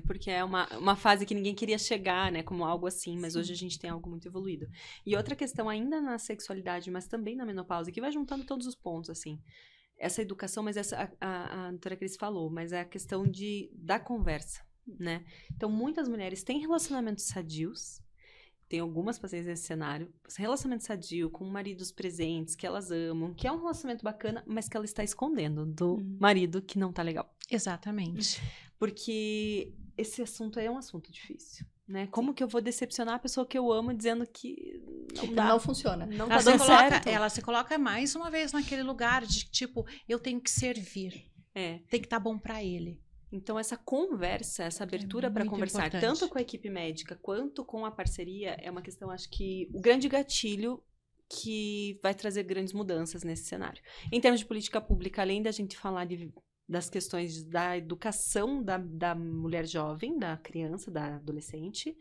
Porque é uma fase que ninguém queria chegar, né, como algo assim, mas hoje a gente tem algo muito evoluído. E outra questão ainda na sexualidade, mas também na menopausa, que vai juntando todos os pontos, assim, essa educação, mas a doutora Cris falou, mas é a questão da conversa, né? Então, muitas mulheres têm relacionamentos sadios, tem algumas pacientes nesse cenário, relacionamento sadio com maridos presentes, que elas amam, que é um relacionamento bacana, mas que ela está escondendo do marido que não tá legal. Exatamente. Porque esse assunto aí é um assunto difícil, né? Como que eu vou decepcionar a pessoa que eu amo dizendo que não funciona. Não Ela, tá dando certo. ela se coloca mais uma vez naquele lugar de tipo, eu tenho que servir. Tem que estar bom para ele. Então, essa conversa, essa abertura para muito conversar, importante. tanto com a equipe médica quanto com a parceria, é uma questão, acho que, o grande gatilho que vai trazer grandes mudanças nesse cenário. Em termos de política pública, além da gente falar das questões da educação da mulher jovem, da criança, da adolescente,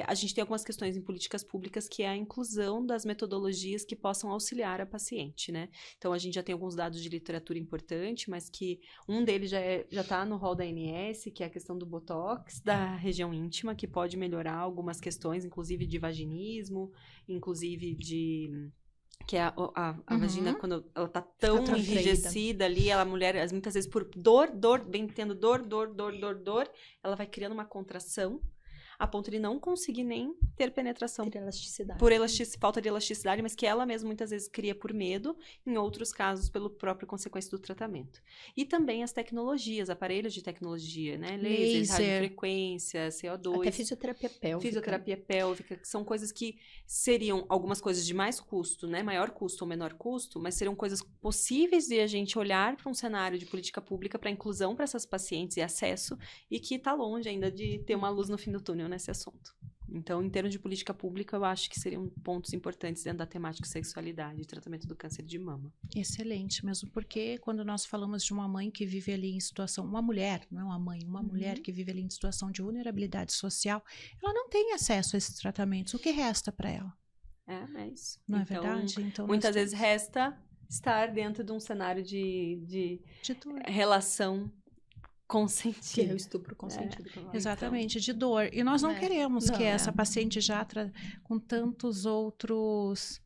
a gente tem algumas questões em políticas públicas que é a inclusão das metodologias que possam auxiliar a paciente, né? Então, a gente já tem alguns dados de literatura importante, mas que um deles já está no rol da ANS, que é a questão do Botox, da região íntima, que pode melhorar algumas questões, inclusive de vaginismo, inclusive de... Que é a vagina, quando ela tá tão enrijecida ali, a mulher, muitas vezes por bem tendo dor, ela vai criando uma contração, a ponto de não conseguir nem ter penetração. Ter elasticidade. Por falta de elasticidade, mas que ela mesma muitas vezes cria por medo, em outros casos pela própria consequência do tratamento. E também as tecnologias, aparelhos de tecnologia, né? Laser, radiofrequência, CO2. Até fisioterapia pélvica. Fisioterapia pélvica, que são coisas que seriam algumas coisas de mais custo, né? Maior custo ou menor custo, mas seriam coisas possíveis de a gente olhar para um cenário de política pública para inclusão para essas pacientes e acesso, e que está longe ainda de ter uma luz no fim do túnel nesse assunto. Então, em termos de política pública, eu acho que seriam pontos importantes dentro da temática sexualidade e tratamento do câncer de mama. Excelente, mesmo porque quando nós falamos de uma mãe que vive ali em situação, uma mulher, não é uma mãe, uma mulher que vive ali em situação de vulnerabilidade social, ela não tem acesso a esses tratamentos. O que resta para ela? É isso. Não é verdade? Então, muitas vezes resta estar dentro de um cenário de relação consentido. Que é o estupro consentido. Exatamente, de dor. E nós não queremos que essa paciente já com tantos outros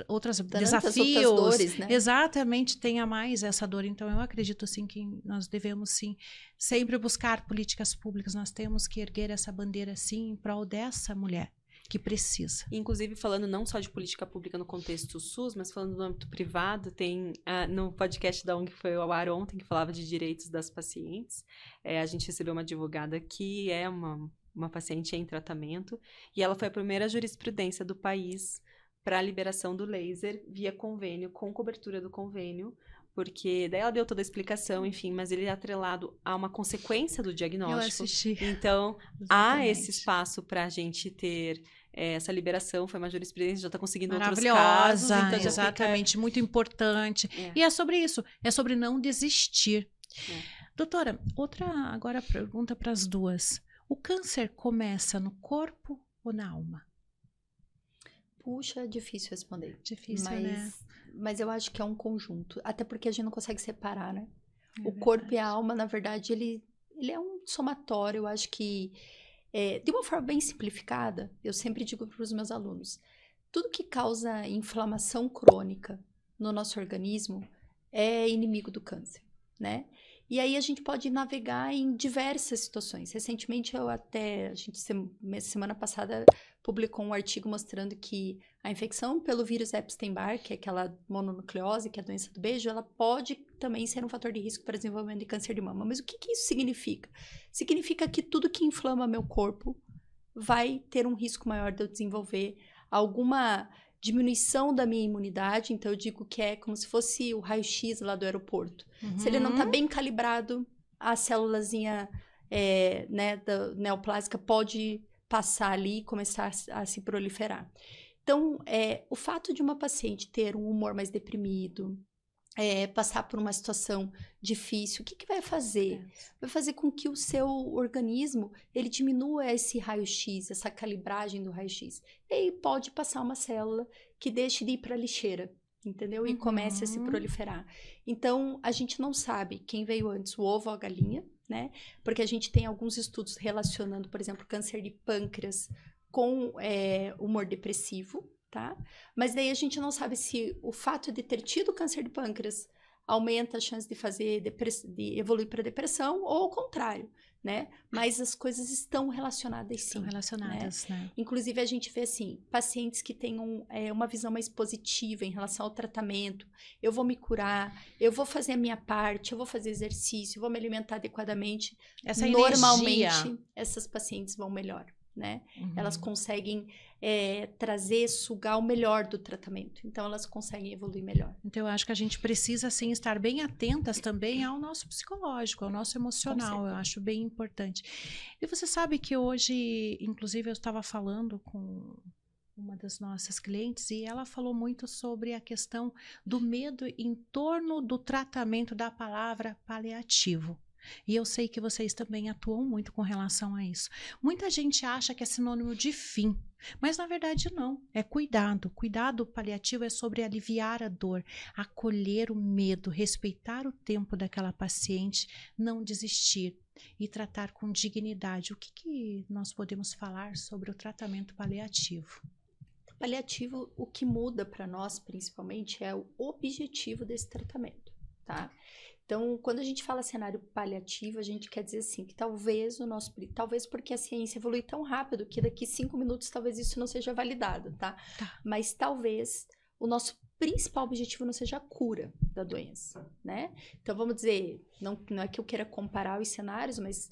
outros Tantas desafios. outras dores, né? Exatamente, tenha mais essa dor. Então, eu acredito, sim, que nós devemos, sim, sempre buscar políticas públicas. Nós temos que erguer essa bandeira, sim, em prol dessa mulher que precisa. Inclusive, falando não só de política pública no contexto SUS, mas falando no âmbito privado, tem no podcast da ONG que foi ao ar ontem, que falava de direitos das pacientes, a gente recebeu uma advogada que é uma paciente em tratamento, e ela foi a primeira jurisprudência do país para a liberação do laser via convênio, com cobertura do convênio, porque daí ela deu toda a explicação, enfim, mas ele é atrelado a uma consequência do diagnóstico. Eu assisti. Então, há Exatamente. esse espaço para a gente ter essa liberação, foi uma jurisprudência, já está conseguindo outros casos. Maravilhosa, Então já exatamente, muito importante. E é sobre isso, é sobre não desistir. Doutora, outra agora pergunta para as duas. O câncer começa no corpo ou na alma? Puxa, é difícil responder. Difícil, né? Mas eu acho que é um conjunto. Até porque a gente não consegue separar, né? É o corpo verdade. e a alma, na verdade, ele é um somatório. Eu acho que, de uma forma bem simplificada, eu sempre digo para os meus alunos, tudo que causa inflamação crônica no nosso organismo é inimigo do câncer, né? E aí a gente pode navegar em diversas situações. Recentemente, a gente, semana passada, publicou um artigo mostrando que a infecção pelo vírus Epstein-Barr, que é aquela mononucleose, que é a doença do beijo, ela pode também ser um fator de risco para desenvolvimento de câncer de mama. Mas o que isso significa? Significa que tudo que inflama meu corpo vai ter um risco maior de eu desenvolver alguma diminuição da minha imunidade. Então, eu digo que é como se fosse o raio-x lá do aeroporto. Se ele não está bem calibrado, a célulazinha da neoplásica pode passar ali e começar a se proliferar. Então, o fato de uma paciente ter um humor mais deprimido, passar por uma situação difícil, o que vai fazer? Vai fazer com que o seu organismo, ele diminua esse raio-x, essa calibragem do raio-x. E aí pode passar uma célula que deixe de ir para a lixeira, entendeu? E comece a se proliferar. Então, a gente não sabe quem veio antes, o ovo ou a galinha, né? Porque a gente tem alguns estudos relacionando, por exemplo, câncer de pâncreas com humor depressivo, tá? Mas daí a gente não sabe se o fato de ter tido câncer de pâncreas aumenta a chance de evoluir para depressão ou ao contrário, né? Mas as coisas estão relacionadas sim. Estão relacionadas, né? Inclusive, a gente vê, assim, pacientes que têm uma visão mais positiva em relação ao tratamento. Eu vou me curar, eu vou fazer a minha parte, eu vou fazer exercício, eu vou me alimentar adequadamente. Essa Normalmente, energia. essas pacientes vão melhor, né? Elas conseguem sugar o melhor do tratamento. Então, elas conseguem evoluir melhor. Então, eu acho que a gente precisa, sim, estar bem atentas também ao nosso psicológico, ao nosso emocional. Eu acho bem importante. E você sabe que hoje, inclusive, eu estava falando com uma das nossas clientes e ela falou muito sobre a questão do medo em torno do tratamento da palavra paliativo. E eu sei que vocês também atuam muito com relação a isso. Muita gente acha que é sinônimo de fim, mas na verdade não. É cuidado. Cuidado paliativo é sobre aliviar a dor, acolher o medo, respeitar o tempo daquela paciente, não desistir e tratar com dignidade. O que nós podemos falar sobre o tratamento paliativo? Paliativo, o que muda para nós, principalmente, é o objetivo desse tratamento, tá? Então, quando a gente fala cenário paliativo, a gente quer dizer assim, que talvez talvez porque a ciência evolui tão rápido que daqui 5 minutos talvez isso não seja validado, tá? Mas talvez o nosso principal objetivo não seja a cura da doença, né? Então, vamos dizer, não é que eu queira comparar os cenários, mas,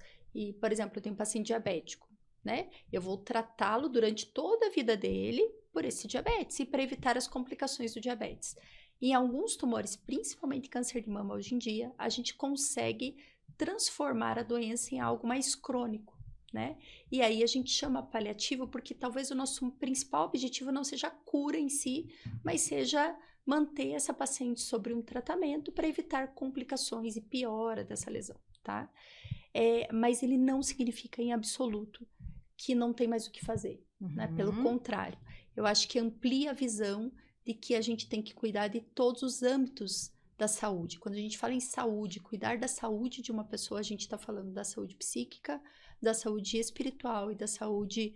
por exemplo, eu tenho um paciente diabético, né? Eu vou tratá-lo durante toda a vida dele por esse diabetes e para evitar as complicações do diabetes. Em alguns tumores, principalmente câncer de mama hoje em dia, a gente consegue transformar a doença em algo mais crônico, né? E aí a gente chama paliativo porque talvez o nosso principal objetivo não seja a cura em si, mas seja manter essa paciente sobre um tratamento para evitar complicações e piora dessa lesão, tá? Mas ele não significa em absoluto que não tem mais o que fazer, né? Pelo contrário, eu acho que amplia a visão de que a gente tem que cuidar de todos os âmbitos da saúde. Quando a gente fala em saúde, cuidar da saúde de uma pessoa, a gente está falando da saúde psíquica, da saúde espiritual e da saúde,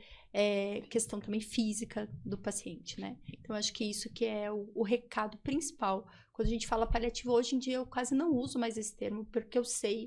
questão também física do paciente, né? Então, acho que isso que é o recado principal. Quando a gente fala paliativo, hoje em dia eu quase não uso mais esse termo, porque eu sei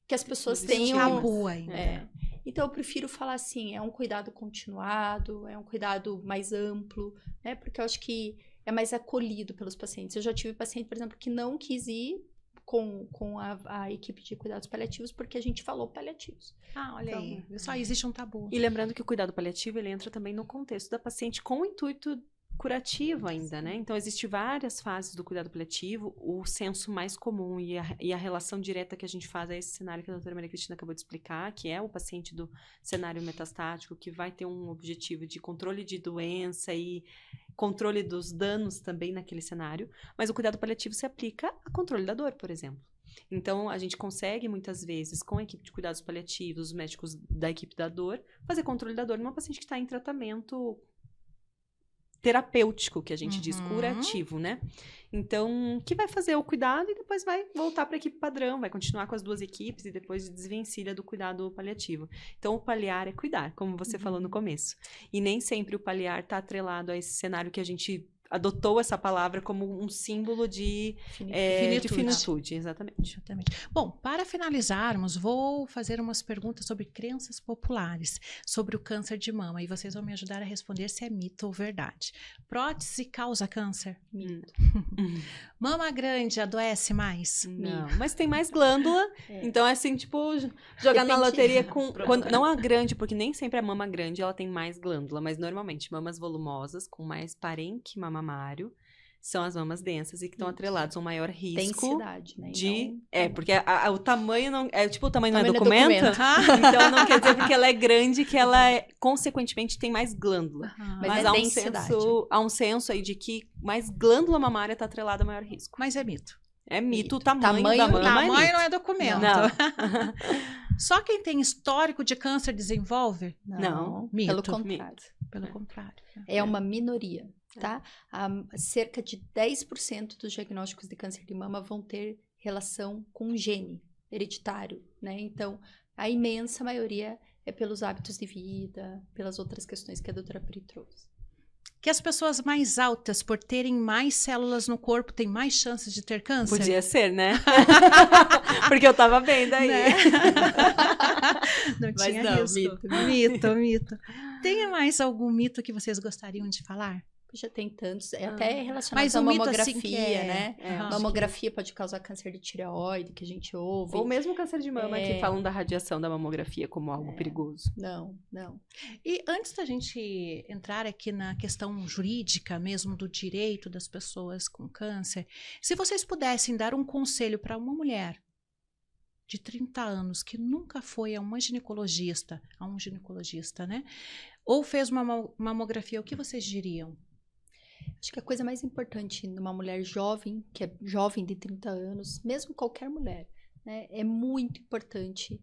que as pessoas têm tabu ainda. Então, eu prefiro falar assim, é um cuidado continuado, é um cuidado mais amplo, né? Porque eu acho que é mais acolhido pelos pacientes. Eu já tive paciente, por exemplo, que não quis ir com a equipe de cuidados paliativos porque a gente falou paliativos. Olha aí, só existe um tabu. E lembrando que o cuidado paliativo, ele entra também no contexto da paciente com o intuito curativo ainda, né? Então, existem várias fases do cuidado paliativo. O senso mais comum e a relação direta que a gente faz é esse cenário que a doutora Maria Cristina acabou de explicar, que é o paciente do cenário metastático, que vai ter um objetivo de controle de doença e controle dos danos também naquele cenário. Mas o cuidado paliativo se aplica a controle da dor, por exemplo. Então, a gente consegue, muitas vezes, com a equipe de cuidados paliativos, os médicos da equipe da dor, fazer controle da dor numa paciente que está em tratamento terapêutico, que a gente diz, curativo, né? Então, que vai fazer o cuidado e depois vai voltar para a equipe padrão, vai continuar com as duas equipes e depois desvencilha do cuidado paliativo. Então, o paliar é cuidar, como você falou no começo. E nem sempre o paliar está atrelado a esse cenário que a gente adotou essa palavra como um símbolo de finitude. Exatamente. Bom, para finalizarmos, vou fazer umas perguntas sobre crenças populares, sobre o câncer de mama, e vocês vão me ajudar a responder se é mito ou verdade. Prótese causa câncer? Mito. Mama grande adoece mais? Não, mas tem mais glândula, então é assim, tipo, jogar na loteria com... não a grande, porque nem sempre a mama grande, ela tem mais glândula, mas normalmente mamas volumosas, com mais parênquima mamário, são as mamas densas e que estão atreladas a um maior risco densidade, né? de... porque o tamanho não... o tamanho não é documento. Então, não quer dizer porque ela é grande que ela, consequentemente, tem mais glândula. Mas há um senso aí de que mais glândula mamária está atrelada a maior risco. Mas é mito. É mito. O tamanho da mama tamanho não é documento. Não. Só quem tem histórico de câncer desenvolve? Não. Mito. Pelo contrário. Pelo contrário. É uma minoria. Tá? Cerca de 10% dos diagnósticos de câncer de mama vão ter relação com gene hereditário, né? Então, a imensa maioria é pelos hábitos de vida, pelas outras questões que a doutora Pri trouxe. Que as pessoas mais altas, por terem mais células no corpo, têm mais chances de ter câncer? Podia ser, né? Porque eu tava bem daí. Né? Não Mas tinha não, risco. Mito. Tem mais algum mito que vocês gostariam de falar? Já tem tantos, até relacionado à mito, mamografia, assim, né? Mamografia pode causar câncer de tireoide, que a gente ouve. Ou mesmo câncer de mama, que falam da radiação da mamografia como algo perigoso. Não. E antes da gente entrar aqui na questão jurídica mesmo, do direito das pessoas com câncer, se vocês pudessem dar um conselho para uma mulher de 30 anos que nunca foi a um ginecologista, né? Ou fez uma mamografia, o que vocês diriam? Acho que a coisa mais importante numa mulher jovem, que é jovem de 30 anos, mesmo qualquer mulher, né, é muito importante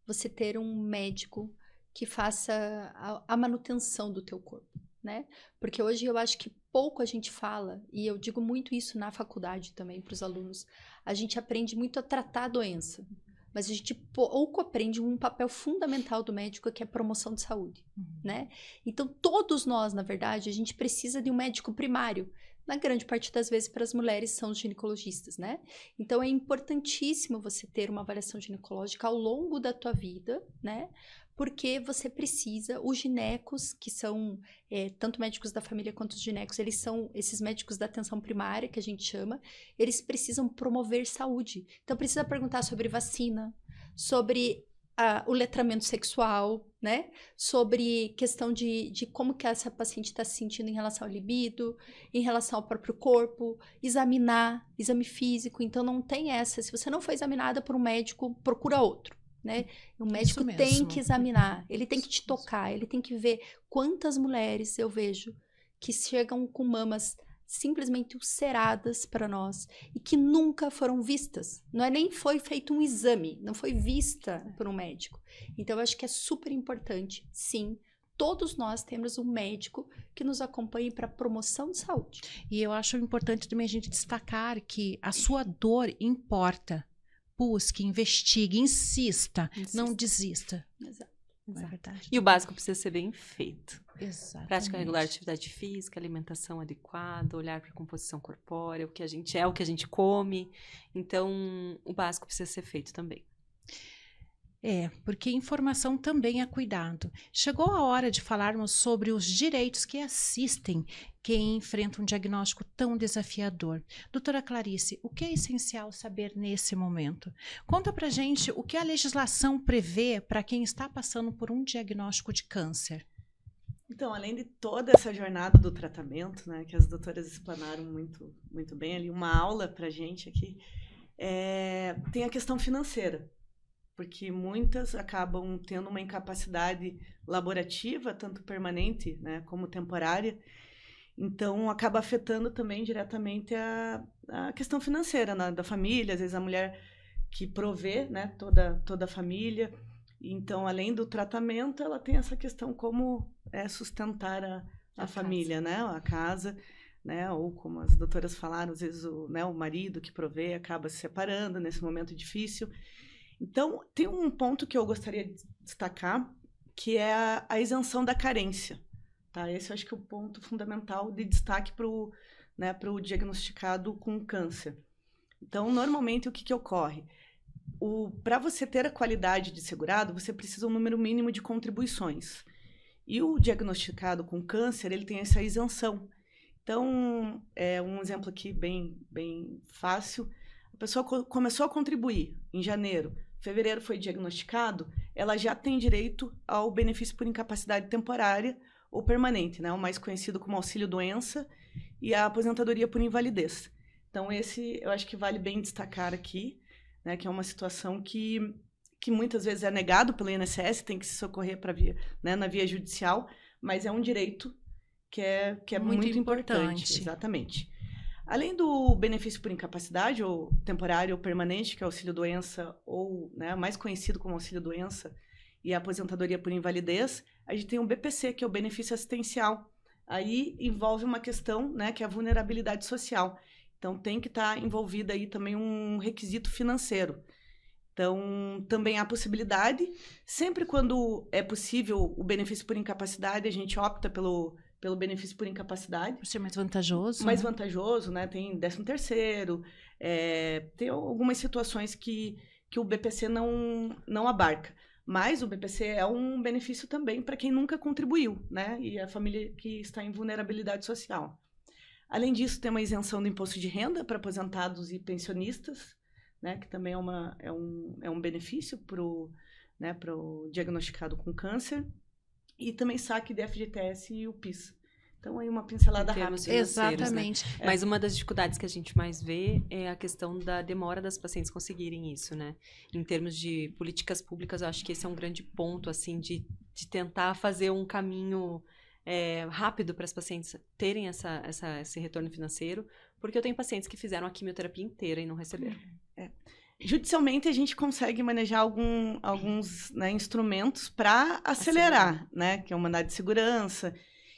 você ter um médico que faça a manutenção do teu corpo, né? Porque hoje eu acho que pouco a gente fala, e eu digo muito isso na faculdade também para os alunos, a gente aprende muito a tratar a doença, mas a gente pouco aprende um papel fundamental do médico, que é a promoção de saúde, né? Então, todos nós, na verdade, a gente precisa de um médico primário. Na grande parte das vezes, para as mulheres, são os ginecologistas, né? Então, é importantíssimo você ter uma avaliação ginecológica ao longo da tua vida, né? Porque você precisa, os ginecos, que são tanto médicos da família quanto os ginecos, eles são esses médicos da atenção primária, que a gente chama, eles precisam promover saúde. Então, precisa perguntar sobre vacina, sobre o letramento sexual, né? Sobre questão de como que essa paciente está se sentindo em relação ao libido, em relação ao próprio corpo, examinar, exame físico. Então, não tem essa. Se você não foi examinada por um médico, procura outro. Né? O médico tem que examinar, ele tem que te tocar, ele tem que ver quantas mulheres eu vejo que chegam com mamas simplesmente ulceradas para nós e que nunca foram vistas. Não é nem foi feito um exame, não foi vista por um médico. Então, eu acho que é super importante, sim, todos nós temos um médico que nos acompanhe para promoção de saúde. E eu acho importante também a gente destacar que a sua dor importa. Busque, investigue, insista, não desista. Exato. Não é Exato. verdade? E o básico precisa ser bem feito. Exatamente. Prática regular de atividade física, alimentação adequada, olhar para a composição corpórea, o que a gente é, o que a gente come. Então, o básico precisa ser feito também. Porque informação também é cuidado. Chegou a hora de falarmos sobre os direitos que assistem quem enfrenta um diagnóstico tão desafiador. Doutora Clarice, o que é essencial saber nesse momento? Conta pra gente o que a legislação prevê para quem está passando por um diagnóstico de câncer. Então, além de toda essa jornada do tratamento, né, que as doutoras explanaram muito, muito bem ali, uma aula pra gente aqui, tem a questão financeira. Porque muitas acabam tendo uma incapacidade laborativa, tanto permanente, né, como temporária. Então, acaba afetando também diretamente a questão financeira, né, da família. Às vezes, a mulher que provê, né, toda a família. Então, além do tratamento, ela tem essa questão como sustentar a família, né, a casa. Né, ou como as doutoras falaram, às vezes o marido que provê acaba se separando nesse momento difícil. Então, tem um ponto que eu gostaria de destacar, que é a isenção da carência. Tá? Esse eu acho que é o ponto fundamental de destaque para o diagnosticado com câncer. Então, normalmente, o que ocorre? Para você ter a qualidade de segurado, você precisa de um número mínimo de contribuições. E o diagnosticado com câncer, ele tem essa isenção. Então, um exemplo aqui bem, bem fácil. A pessoa começou a contribuir em janeiro, fevereiro foi diagnosticado, ela já tem direito ao benefício por incapacidade temporária ou permanente, né? O mais conhecido como auxílio-doença e a aposentadoria por invalidez. Então, esse eu acho que vale bem destacar aqui, né? Que é uma situação que muitas vezes é negado pelo INSS, tem que se socorrer na via judicial, mas é um direito que é muito importante. Exatamente. Além do benefício por incapacidade, ou temporário ou permanente, que é o auxílio-doença, ou mais conhecido como auxílio-doença, e a aposentadoria por invalidez, a gente tem o BPC, que é o benefício assistencial. Aí envolve uma questão, né, que é a vulnerabilidade social. Então, tem que estar envolvida aí também um requisito financeiro. Então, também há possibilidade, sempre quando é possível o benefício por incapacidade, a gente opta pelo benefício por incapacidade. Por ser mais vantajoso. Mais vantajoso, né? Tem 13º, tem algumas situações que o BPC não abarca. Mas o BPC é um benefício também para quem nunca contribuiu, né? E a família que está em vulnerabilidade social. Além disso, tem uma isenção do imposto de renda para aposentados e pensionistas, né? Que também é um benefício para o diagnosticado com câncer. E também saque de FGTS e o PIS. Então, aí uma pincelada rápida. Exatamente. Né? Mas uma das dificuldades que a gente mais vê é a questão da demora das pacientes conseguirem isso, né? Em termos de políticas públicas, eu acho que esse é um grande ponto, assim, de tentar fazer um caminho rápido para as pacientes terem esse retorno financeiro, porque eu tenho pacientes que fizeram a quimioterapia inteira e não receberam. Judicialmente, a gente consegue manejar alguns instrumentos para acelerar, né? Que é o mandado de segurança.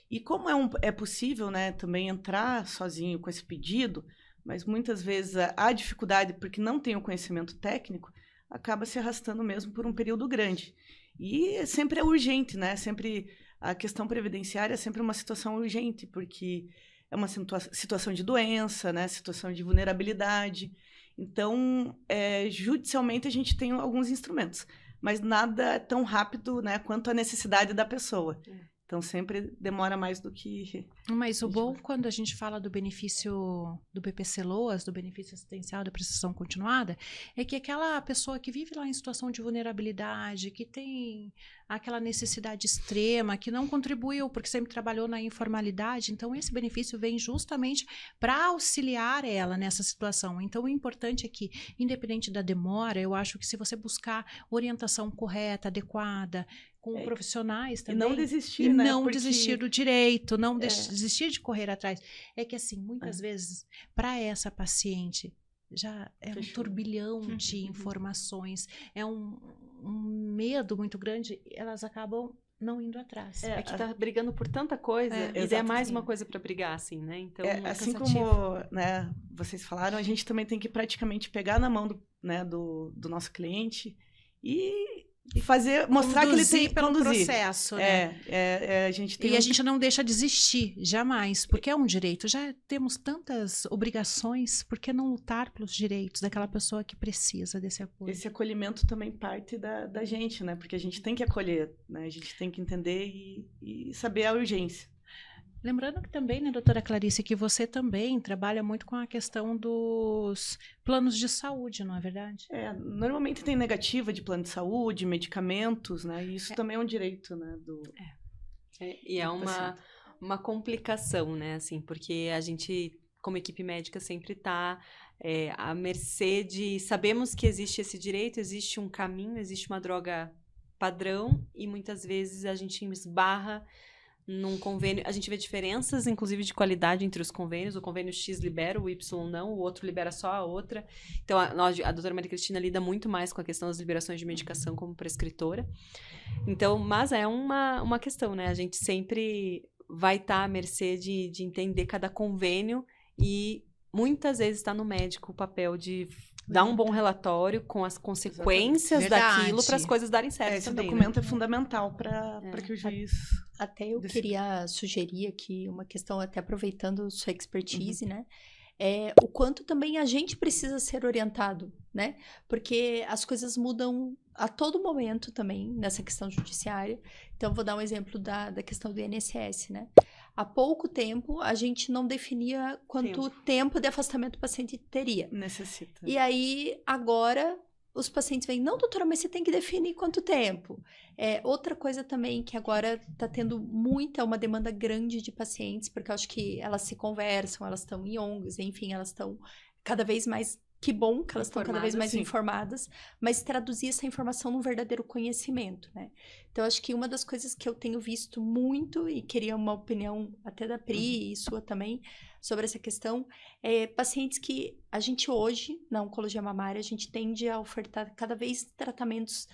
E como é possível, né, também entrar sozinho com esse pedido, mas muitas vezes há dificuldade porque não tem o conhecimento técnico, acaba se arrastando mesmo por um período grande. E sempre é urgente, né? Sempre a questão previdenciária é sempre uma situação urgente, porque é uma situação de doença, né? Situação de vulnerabilidade. Então, judicialmente, a gente tem alguns instrumentos, mas nada tão rápido, né, quanto a necessidade da pessoa. Então, sempre demora mais do que... Mas o bom, quando a gente fala do benefício do BPC-LOAS, do benefício assistencial da prestação continuada, é que aquela pessoa que vive lá em situação de vulnerabilidade, que tem aquela necessidade extrema, que não contribuiu porque sempre trabalhou na informalidade, então esse benefício vem justamente para auxiliar ela nessa situação. Então, o importante é que, independente da demora, eu acho que se você buscar orientação correta, adequada, com profissionais também. E não desistir, e né? não desistir do direito, não desistir de correr atrás. É que, assim, muitas vezes, para essa paciente, já é um turbilhão de informações, é um medo muito grande, elas acabam não indo atrás. É que tá brigando por tanta coisa, e é mais uma coisa para brigar, assim, né? Então, assim como, né, vocês falaram, a gente também tem que praticamente pegar na mão do nosso cliente e mostrar que ele tem pelo conduzir. processo, né? A gente tem E a gente não deixa de existir, jamais, porque é um direito. Já temos tantas obrigações, por que não lutar pelos direitos daquela pessoa que precisa desse apoio? Esse acolhimento também parte da gente, né? Porque a gente tem que acolher, né? A gente tem que entender e saber a urgência. Lembrando que também, né, doutora Clarice, que você também trabalha muito com a questão dos planos de saúde, não é verdade? Normalmente tem negativa de plano de saúde, medicamentos, né? E isso também é um direito, né? E é uma complicação, né? Assim, porque a gente, como equipe médica, sempre está à mercê de... Sabemos que existe esse direito, existe um caminho, existe uma droga padrão e muitas vezes a gente esbarra num convênio, a gente vê diferenças, inclusive, de qualidade entre os convênios. O convênio X libera, o Y não, o outro libera só a outra. Então, a doutora Maria Cristina lida muito mais com a questão das liberações de medicação como prescritora. Então, mas é uma questão, né? A gente sempre vai estar à mercê de entender cada convênio e muitas vezes está no médico o papel de dar um bom relatório com as consequências daquilo para as coisas darem certo esse também, documento é fundamental para que o juiz... Até eu queria sugerir aqui uma questão, até aproveitando sua expertise, né? O quanto também a gente precisa ser orientado, né? Porque as coisas mudam a todo momento também nessa questão judiciária. Então, vou dar um exemplo da questão do INSS, né? Há pouco tempo, a gente não definia quanto tempo de afastamento o paciente teria. Necessita. E aí, agora, os pacientes vêm, não, doutora, mas você tem que definir quanto tempo. Outra coisa também que agora está tendo uma demanda grande de pacientes, porque eu acho que elas se conversam, elas estão em ONGs, enfim, elas estão cada vez mais... Que bom que elas estão cada vez mais informadas, mas traduzir essa informação num verdadeiro conhecimento, né? Então, acho que uma das coisas que eu tenho visto muito, e queria uma opinião até da Pri e sua também, sobre essa questão, pacientes que a gente hoje, na oncologia mamária, a gente tende a ofertar cada vez tratamentos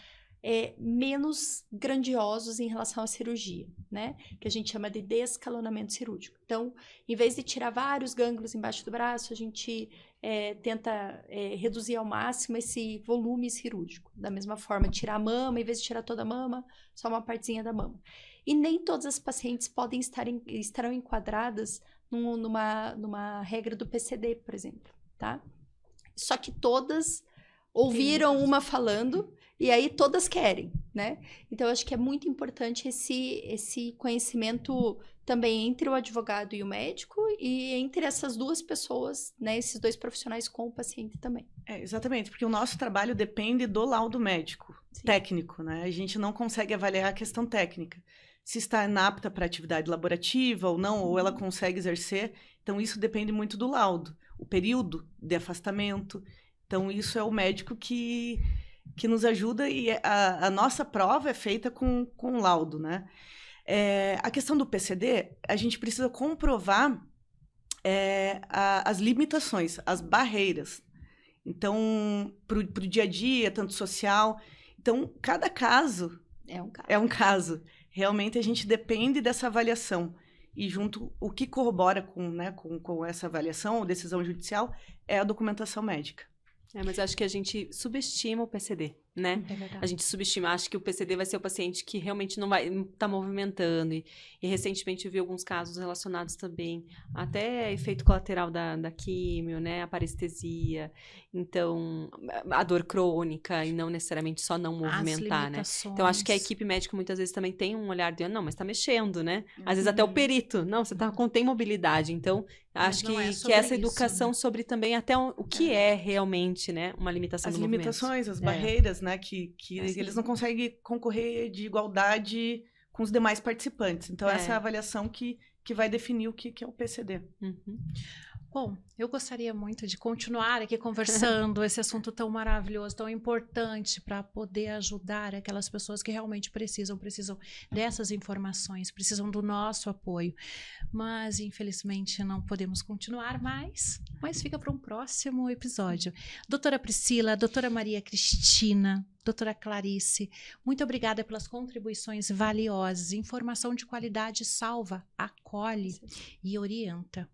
menos grandiosos em relação à cirurgia, né? Que a gente chama de descalonamento cirúrgico. Então, em vez de tirar vários gânglios embaixo do braço, a gente tenta reduzir ao máximo esse volume cirúrgico. Da mesma forma, tirar a mama, em vez de tirar toda a mama, só uma partezinha da mama. E nem todas as pacientes estarão enquadradas numa regra do PCD, por exemplo, tá? Só que todas ouviram uma falando e aí todas querem, né? Então, eu acho que é muito importante esse conhecimento também entre o advogado e o médico e entre essas duas pessoas, né? Esses dois profissionais com o paciente também. Exatamente, porque o nosso trabalho depende do laudo médico, técnico, né? A gente não consegue avaliar a questão técnica. Se está inapta para atividade laborativa ou não, ou ela consegue exercer. Então, isso depende muito do laudo. O período de afastamento. Então, isso é o médico que nos ajuda e a nossa prova é feita com laudo, né? A questão do PCD, a gente precisa comprovar as limitações, as barreiras. Então, para o dia a dia, tanto social. Então, cada caso é um caso. Realmente, a gente depende dessa avaliação. E junto, o que corrobora com essa avaliação ou decisão judicial é a documentação médica. Mas acho que a gente subestima o PCD, né? É verdade. A gente subestima, acha que o PCD vai ser o paciente que realmente não vai estar movimentando. E recentemente eu vi alguns casos relacionados também até efeito colateral da químio, né? A parestesia. Então, a dor crônica e não necessariamente só não movimentar, né? Então, acho que a equipe médica muitas vezes também tem um olhar de, não, mas tá mexendo, né? Às vezes até o perito, não, você tem mobilidade. Então, acho que essa educação, né? Sobre também até o que é realmente, né? Uma limitação do movimento. As limitações, as barreiras, né? Que eles não conseguem concorrer de igualdade com os demais participantes. Então, essa é a avaliação que vai definir o que é o PCD. Bom, eu gostaria muito de continuar aqui conversando esse assunto tão maravilhoso, tão importante para poder ajudar aquelas pessoas que realmente precisam dessas informações, precisam do nosso apoio. Mas, infelizmente, não podemos continuar mais, mas fica para um próximo episódio. Doutora Priscila, doutora Maria Cristina, doutora Clarice, muito obrigada pelas contribuições valiosas. Informação de qualidade salva, acolhe e orienta.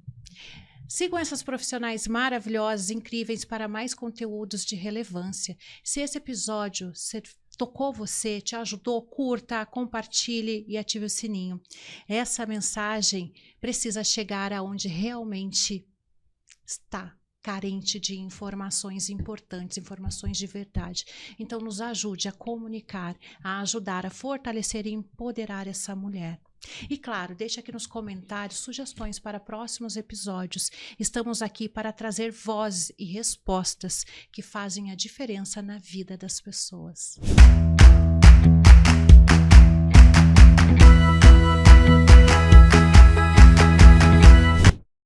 Sigam essas profissionais maravilhosas, incríveis para mais conteúdos de relevância. Se esse episódio tocou você, te ajudou, curta, compartilhe e ative o sininho. Essa mensagem precisa chegar aonde realmente está carente de informações importantes, informações de verdade. Então, nos ajude a comunicar, a ajudar, a fortalecer e empoderar essa mulher. E claro, deixe aqui nos comentários sugestões para próximos episódios. Estamos aqui para trazer vozes e respostas que fazem a diferença na vida das pessoas.